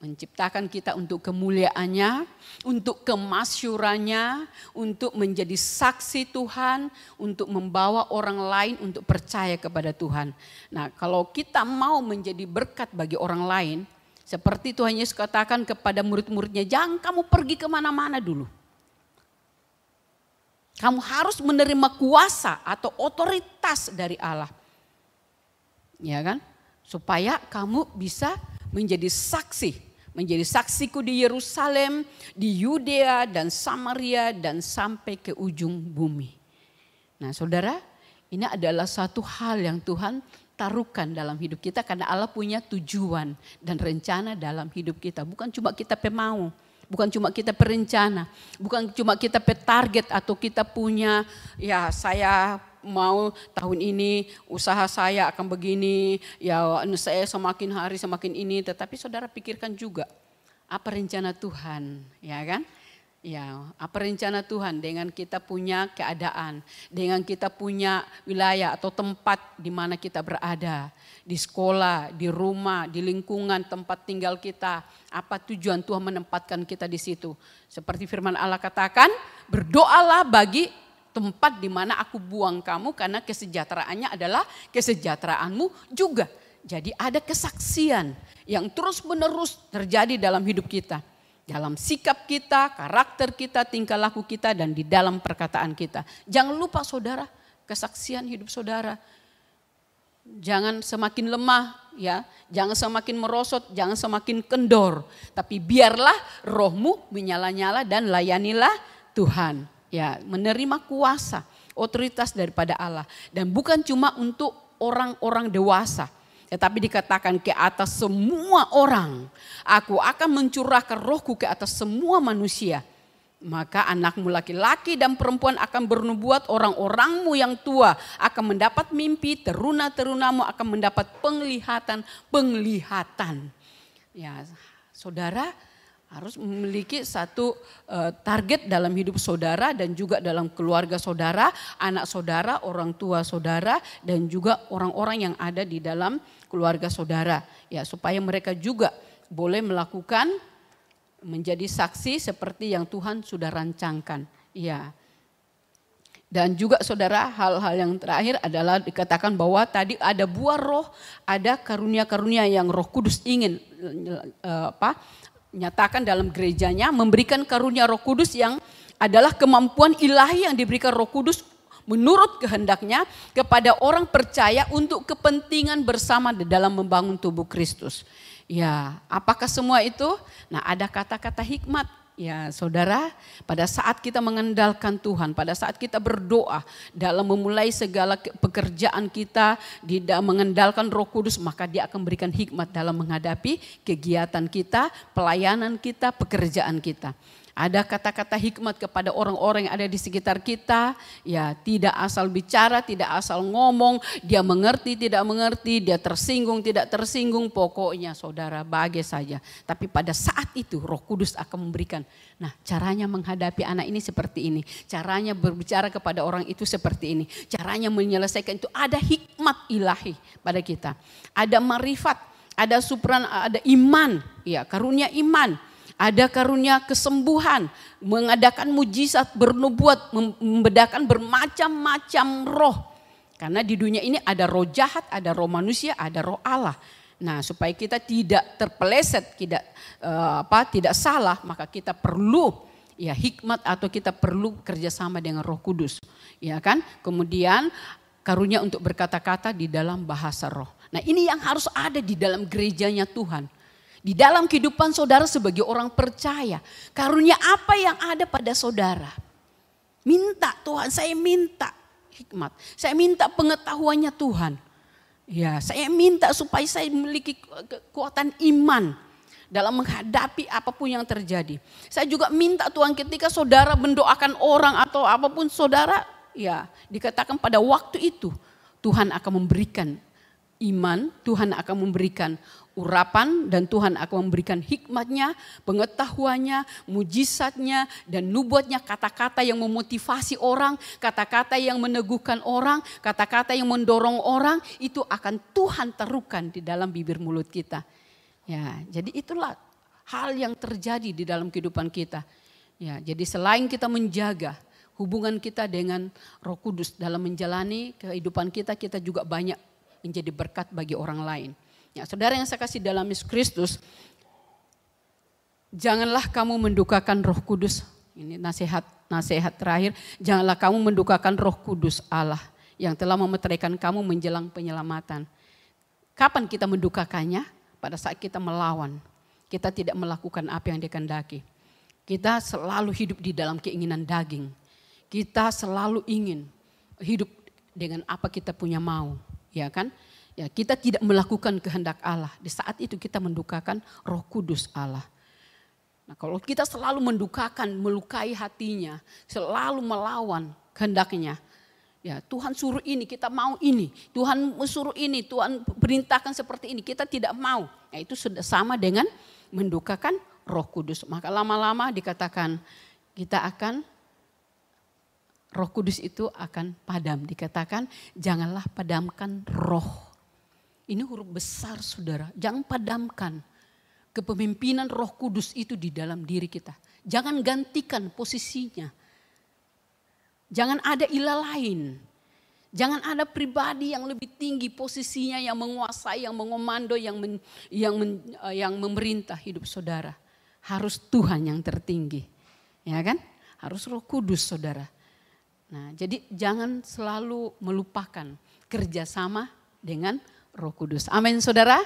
menciptakan kita untuk kemuliaannya, untuk kemasyurannya, untuk menjadi saksi Tuhan, untuk membawa orang lain untuk percaya kepada Tuhan. Nah, kalau kita mau menjadi berkat bagi orang lain, seperti Tuhan Yesus katakan kepada murid-muridnya, jangan kamu pergi kemana-mana dulu. Kamu harus menerima kuasa atau otoritas dari Allah. Ya kan? Supaya kamu bisa menjadi saksiku di Yerusalem, di Yudea dan Samaria dan sampai ke ujung bumi. Nah, saudara, ini adalah satu hal yang Tuhan taruhkan dalam hidup kita karena Allah punya tujuan dan rencana dalam hidup kita. Bukan cuma kita pemau, bukan cuma kita perencana, bukan cuma kita petarget atau kita punya, ya saya mau tahun ini usaha saya akan begini, ya saya semakin hari semakin ini. Tetapi saudara pikirkan juga apa rencana Tuhan, ya kan? Ya, apa rencana Tuhan dengan kita punya keadaan, dengan kita punya wilayah atau tempat di mana kita berada, di sekolah, di rumah, di lingkungan tempat tinggal kita. Apa tujuan Tuhan menempatkan kita di situ? Seperti firman Allah katakan, berdoalah bagi tempat di mana aku buang kamu karena kesejahteraannya adalah kesejahteraanmu juga. Jadi ada kesaksian yang terus-menerus terjadi dalam hidup kita. Dalam sikap kita, karakter kita, tingkah laku kita, dan di dalam perkataan kita. Jangan lupa saudara, kesaksian hidup saudara. Jangan semakin lemah, ya, jangan semakin merosot, jangan semakin kendor, tapi biarlah rohmu menyala-nyala dan layanilah Tuhan. Ya, menerima kuasa, otoritas daripada Allah, dan bukan cuma untuk orang-orang dewasa, tetapi dikatakan ke atas semua orang, aku akan mencurahkan rohku ke atas semua manusia. Maka anakmu laki-laki dan perempuan akan bernubuat, orang-orangmu yang tua akan mendapat mimpi, teruna-terunamu akan mendapat penglihatan. Ya, saudara harus memiliki satu target dalam hidup saudara dan juga dalam keluarga saudara, anak saudara, orang tua saudara, dan juga orang-orang yang ada di dalam keluarga saudara. Ya, supaya mereka juga boleh melakukan menjadi saksi seperti yang Tuhan sudah rancangkan. Ya. Dan juga saudara, hal-hal yang terakhir adalah dikatakan bahwa tadi ada buah roh, ada karunia-karunia yang Roh Kudus ingin nyatakan dalam gerejanya, memberikan karunia Roh Kudus yang adalah kemampuan ilahi yang diberikan Roh Kudus menurut kehendaknya kepada orang percaya untuk kepentingan bersama dalam membangun tubuh Kristus. Ya, apakah semua itu? Nah, ada kata-kata hikmat. Ya, saudara, pada saat kita mengandalkan Tuhan, pada saat kita berdoa dalam memulai segala pekerjaan kita, mengandalkan Roh Kudus, maka Dia akan berikan hikmat dalam menghadapi kegiatan kita, pelayanan kita, pekerjaan kita. Ada kata-kata hikmat kepada orang-orang yang ada di sekitar kita. Ya, tidak asal bicara, tidak asal ngomong. Dia mengerti, tidak mengerti. Dia tersinggung, tidak tersinggung. Pokoknya saudara bahagia saja. Tapi pada saat itu Roh Kudus akan memberikan. Nah, caranya menghadapi anak ini seperti ini. Caranya berbicara kepada orang itu seperti ini. Caranya menyelesaikan itu. Ada hikmat ilahi pada kita. Ada marifat, ada ada iman. Ya, karunia iman. Ada karunia kesembuhan, mengadakan mujizat, bernubuat, membedakan bermacam-macam roh. Karena di dunia ini ada roh jahat, ada roh manusia, ada roh Allah. Nah, supaya kita tidak terpeleset, tidak salah, maka kita perlu ya hikmat atau kita perlu kerjasama dengan Roh Kudus. Ya kan? Kemudian karunia untuk berkata-kata di dalam bahasa roh. Nah, ini yang harus ada di dalam gerejanya Tuhan. Di dalam kehidupan saudara sebagai orang percaya, karunia apa yang ada pada saudara? Minta Tuhan, saya minta hikmat, saya minta pengetahuannya Tuhan. Ya, saya minta supaya saya memiliki kekuatan iman dalam menghadapi apapun yang terjadi. Saya juga minta Tuhan ketika saudara mendoakan orang atau apapun saudara, ya dikatakan pada waktu itu Tuhan akan memberikan iman, Tuhan akan memberikan urapan dan Tuhan akan memberikan hikmatnya, pengetahuannya, mujizatnya dan nubuatnya, kata-kata yang memotivasi orang, kata-kata yang meneguhkan orang, kata-kata yang mendorong orang, itu akan Tuhan taruhkan di dalam bibir mulut kita. Ya, jadi itulah hal yang terjadi di dalam kehidupan kita. Ya, jadi selain kita menjaga hubungan kita dengan Roh Kudus dalam menjalani kehidupan kita, kita juga banyak menjadi berkat bagi orang lain. Ya, saudara yang saya kasih dalam Yesus Kristus, janganlah kamu mendukakan Roh Kudus. Ini nasihat terakhir. Janganlah kamu mendukakan Roh Kudus Allah yang telah memeteraikan kamu menjelang penyelamatan. Kapan kita mendukakannya? Pada saat kita melawan. Kita tidak melakukan apa yang dikehendaki. Kita selalu hidup di dalam keinginan daging. Kita selalu ingin hidup dengan apa kita punya mau, ya kan? Ya, kita tidak melakukan kehendak Allah. Di saat itu kita mendukakan Roh Kudus Allah. Nah, kalau kita selalu mendukakan, melukai hatinya, selalu melawan kehendaknya. Ya, Tuhan suruh ini, kita mau ini. Tuhan suruh ini, Tuhan perintahkan seperti ini, kita tidak mau. Nah, itu sudah sama dengan mendukakan Roh Kudus. Maka lama-lama dikatakan Roh Kudus itu akan padam. Dikatakan janganlah padamkan roh. Ini huruf besar saudara, jangan padamkan kepemimpinan Roh Kudus itu di dalam diri kita. Jangan gantikan posisinya. Jangan ada ilah lain. Jangan ada pribadi yang lebih tinggi posisinya, yang menguasai, yang mengomando, yang memerintah hidup saudara. Harus Tuhan yang tertinggi. Ya kan? Harus Roh Kudus saudara. Nah, jadi jangan selalu melupakan kerjasama dengan Roh Kudus. Amin saudara?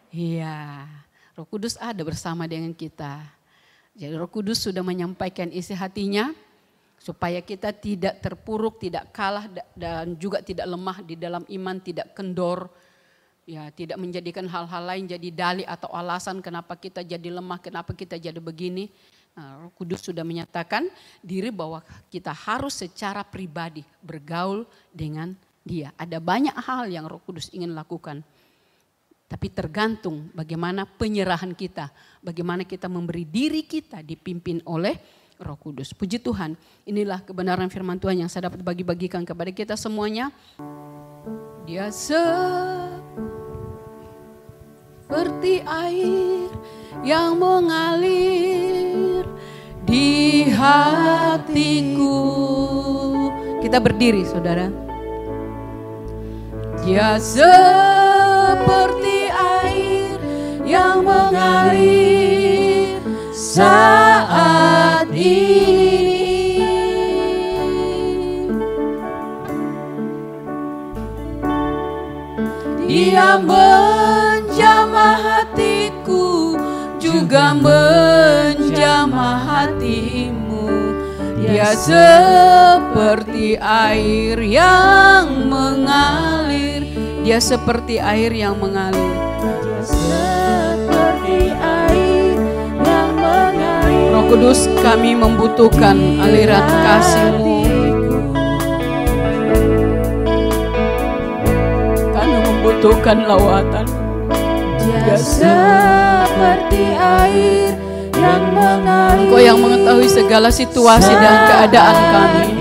Iya, Roh Kudus ada bersama dengan kita. Jadi Roh Kudus sudah menyampaikan isi hatinya supaya kita tidak terpuruk, tidak kalah dan juga tidak lemah di dalam iman, tidak kendor. Ya, tidak menjadikan hal-hal lain jadi dalih atau alasan kenapa kita jadi lemah, kenapa kita jadi begini. Nah, Roh Kudus sudah menyatakan diri bahwa kita harus secara pribadi bergaul dengan Dia. Ada banyak hal yang Roh Kudus ingin lakukan. Tapi tergantung bagaimana penyerahan kita, bagaimana kita memberi diri kita dipimpin oleh Roh Kudus. Puji Tuhan, inilah kebenaran firman Tuhan yang saya dapat bagi-bagikan kepada kita semuanya. Dia seperti air yang mengalir di hatiku. Kita berdiri saudara. Dia seperti air yang mengalir saat ini. Dia menjamah hatiku, juga menjamah hatimu. Dia seperti air yang mengalir. Dia seperti air yang mengalir. Dia seperti air yang mengalir. Roh Kudus, kami membutuhkan aliran kasih-Mu. Kami membutuhkan lawatan. Dia seperti air yang mengalir. Engkau yang mengetahui segala situasi dan keadaan kami.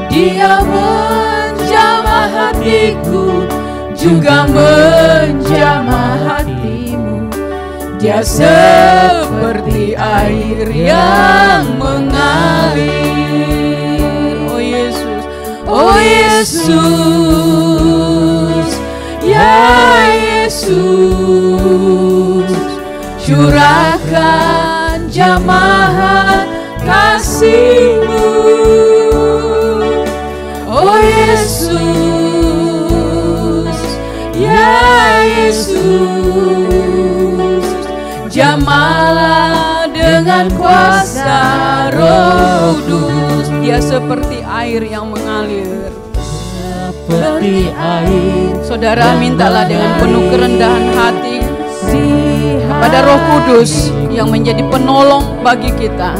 Dia menjamah hatiku, juga menjamah hatimu. Dia seperti air yang mengalir. Oh Yesus, oh Yesus, ya Yesus, curahkan jamahan kasih-Mu. Oh Yesus, ya Yesus, jamahlah dengan kuasa Roh Kudus. Dia seperti air yang mengalir. Seperti air. Saudara, mintalah dengan penuh kerendahan hati kepada Roh Kudus yang menjadi penolong bagi kita.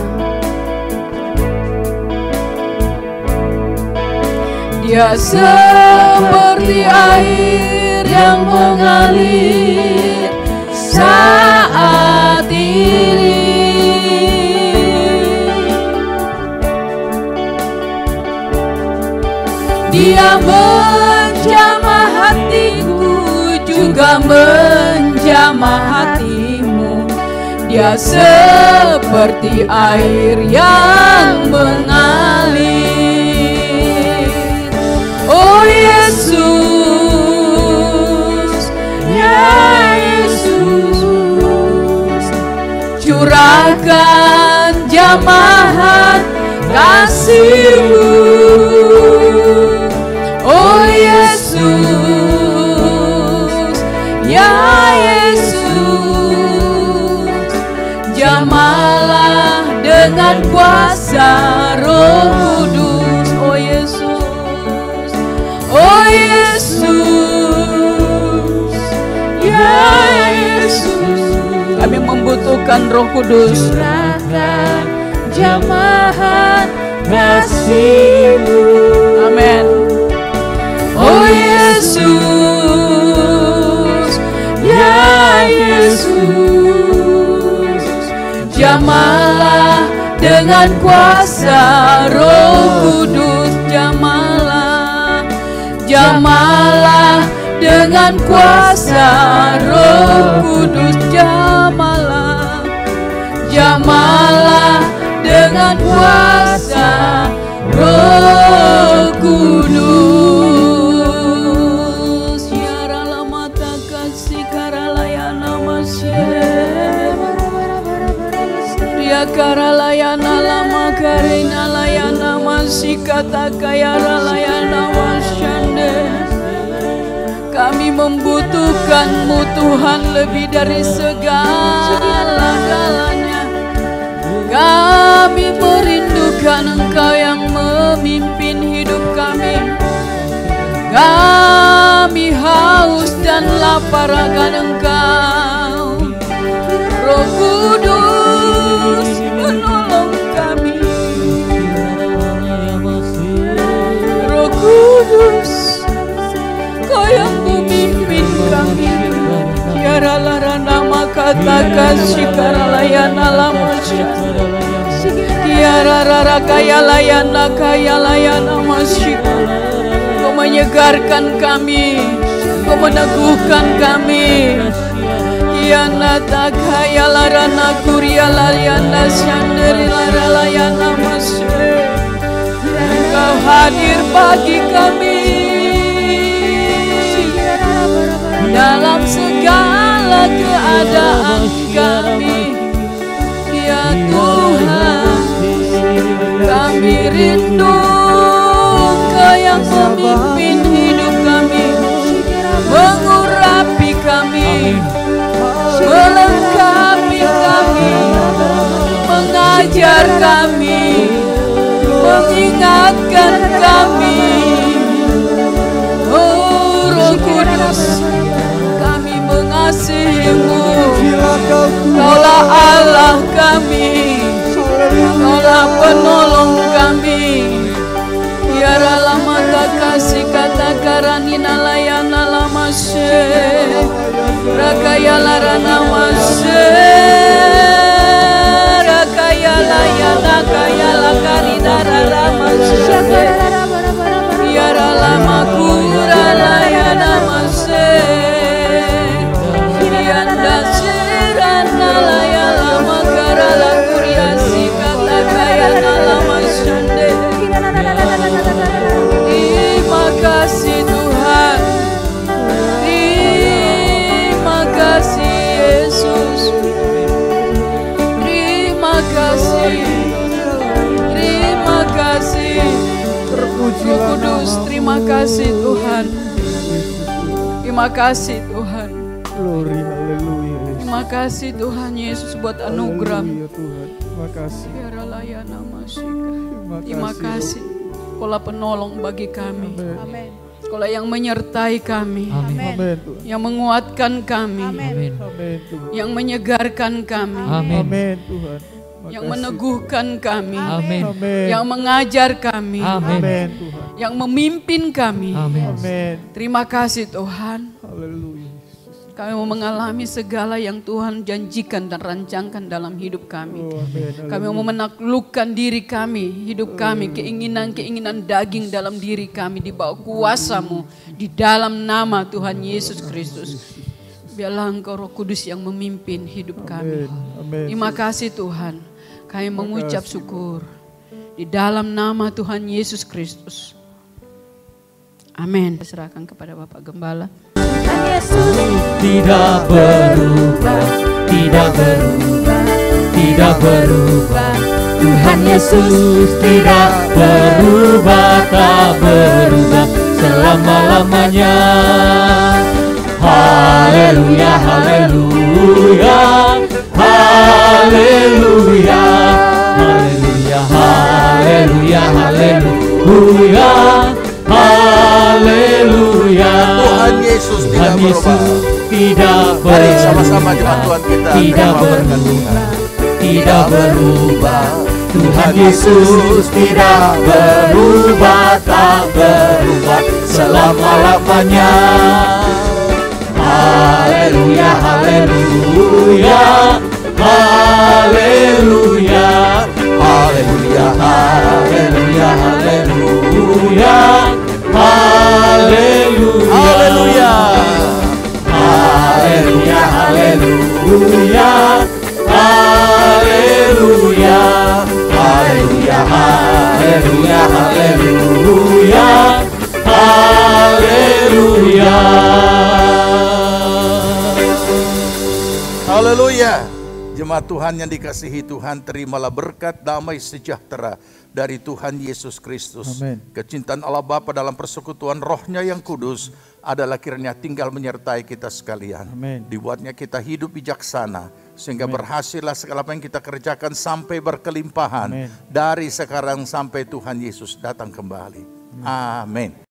Dia seperti air yang mengalir saat ini. Dia menjamah hatiku, juga menjamah hatimu. Dia seperti air yang mengalir. Oh Yesus, ya Yesus, curahkan jamahan kasih-Mu. Oh Yesus, ya Yesus, jamahlah dengan kuasa Roh Kudus. Oh Yesus, oh Yesus, ya Yesus, kami membutuhkan Roh Kudus. Curahkan jamahan kasih-Mu. Amin. Oh Yesus, ya Yesus, jamahlah dengan kuasa Roh Kudus. Jamahlah, jamahlah dengan kuasa Roh Kudus. Jamahlah, jamahlah dengan kuasa Roh Kudus. Yara lama tak kasih karalayana masih. Dia karalayana lama Karina layana masih kata kaya layana wasyande. Kami membutuhkan-Mu Tuhan lebih dari segala-galanya. Kami merindukan Engkau yang memimpin hidup kami. Kami haus dan lapar akan Engkau. Roh Kudus menolong kami. Roh Kudus, Kau yang memimpin kami. Tiara lara nama kata kasih karalayana lama syukur. Tiara rara kaya layana masih. Kau menyegarkan kami, Kau meneguhkan kami. Kiana tak kaya larana kuria layana syanderi lara layana masih. Kau hadir bagi kami dalam segala keadaan kami. Ya Tuhan, kami rindu Engkau yang memimpin hidup kami, mengurapi kami, melengkapi kami, mengajar kami, mengingatkan kami. Oh Roh Kudus, kami mengasihi-Mu. Kaulah Allah kami, Kaulah penolong kami. Tiara lama tak kasih kata karanina layana lama se. Rakaya larana mase. Rakaya layana kaya lakarina rama se. Tiara lama kura layana mase. Tianda serana layana makara la kuriasi kata kaya lama sende. Terima kasih Tuhan, terima kasih Yesus, terima kasih, terima kasih Roh Kudus, terima kasih Tuhan, terima kasih Tuhan, terima kasih Tuhan Yesus buat anugerah. Terima kasih. Terima kasih. Kaulah penolong bagi kami. Amin. Kaulah yang menyertai kami. Amin. Yang menguatkan kami. Amin. Yang menyegarkan kami. Amin Tuhan. Yang meneguhkan kami. Amin. Yang mengajar kami. Amin Tuhan. Yang memimpin kami. Amin. Terima kasih Tuhan. Haleluya. Kami mau mengalami segala yang Tuhan janjikan dan rancangkan dalam hidup kami. Kami mau menaklukkan diri kami, hidup kami, keinginan-keinginan daging dalam diri kami di bawah kuasa-Mu, di dalam nama Tuhan Yesus Kristus. Biarlah Engkau Roh Kudus yang memimpin hidup kami. Terima kasih Tuhan. Kami mengucap syukur di dalam nama Tuhan Yesus Kristus. Amin. Serahkan kepada Bapak Gembala. Tidak berubah, tidak berubah, tidak berubah. Tuhan Yesus tidak berubah, tak berubah selama-lamanya. Haleluya, haleluya, haleluya, haleluya, haleluya, haleluya, haleluya. Tuhan Yesus tidak berubah. Mari sama-sama jemaat Tuhan kita tidak berubah, tidak berubah. Tuhan Yesus tidak berubah, tak berubah selama-lamanya. Haleluya, haleluya, haleluya, haleluya, haleluya, haleluya, haleluya, haleluya, haleluya, haleluya, haleluya, haleluya, haleluya, haleluya. Haleluya. Jemaat Tuhan yang dikasihi Tuhan, terimalah berkat damai sejahtera dari Tuhan Yesus Kristus. Amin. Kecintaan Allah Bapa dalam persekutuan Roh-Nya yang kudus adalah kiranya tinggal menyertai kita sekalian. Amin. Dibuatnya kita hidup bijaksana, sehingga berhasillah segala apa yang kita kerjakan sampai berkelimpahan. Amin. Dari sekarang sampai Tuhan Yesus datang kembali. Amin.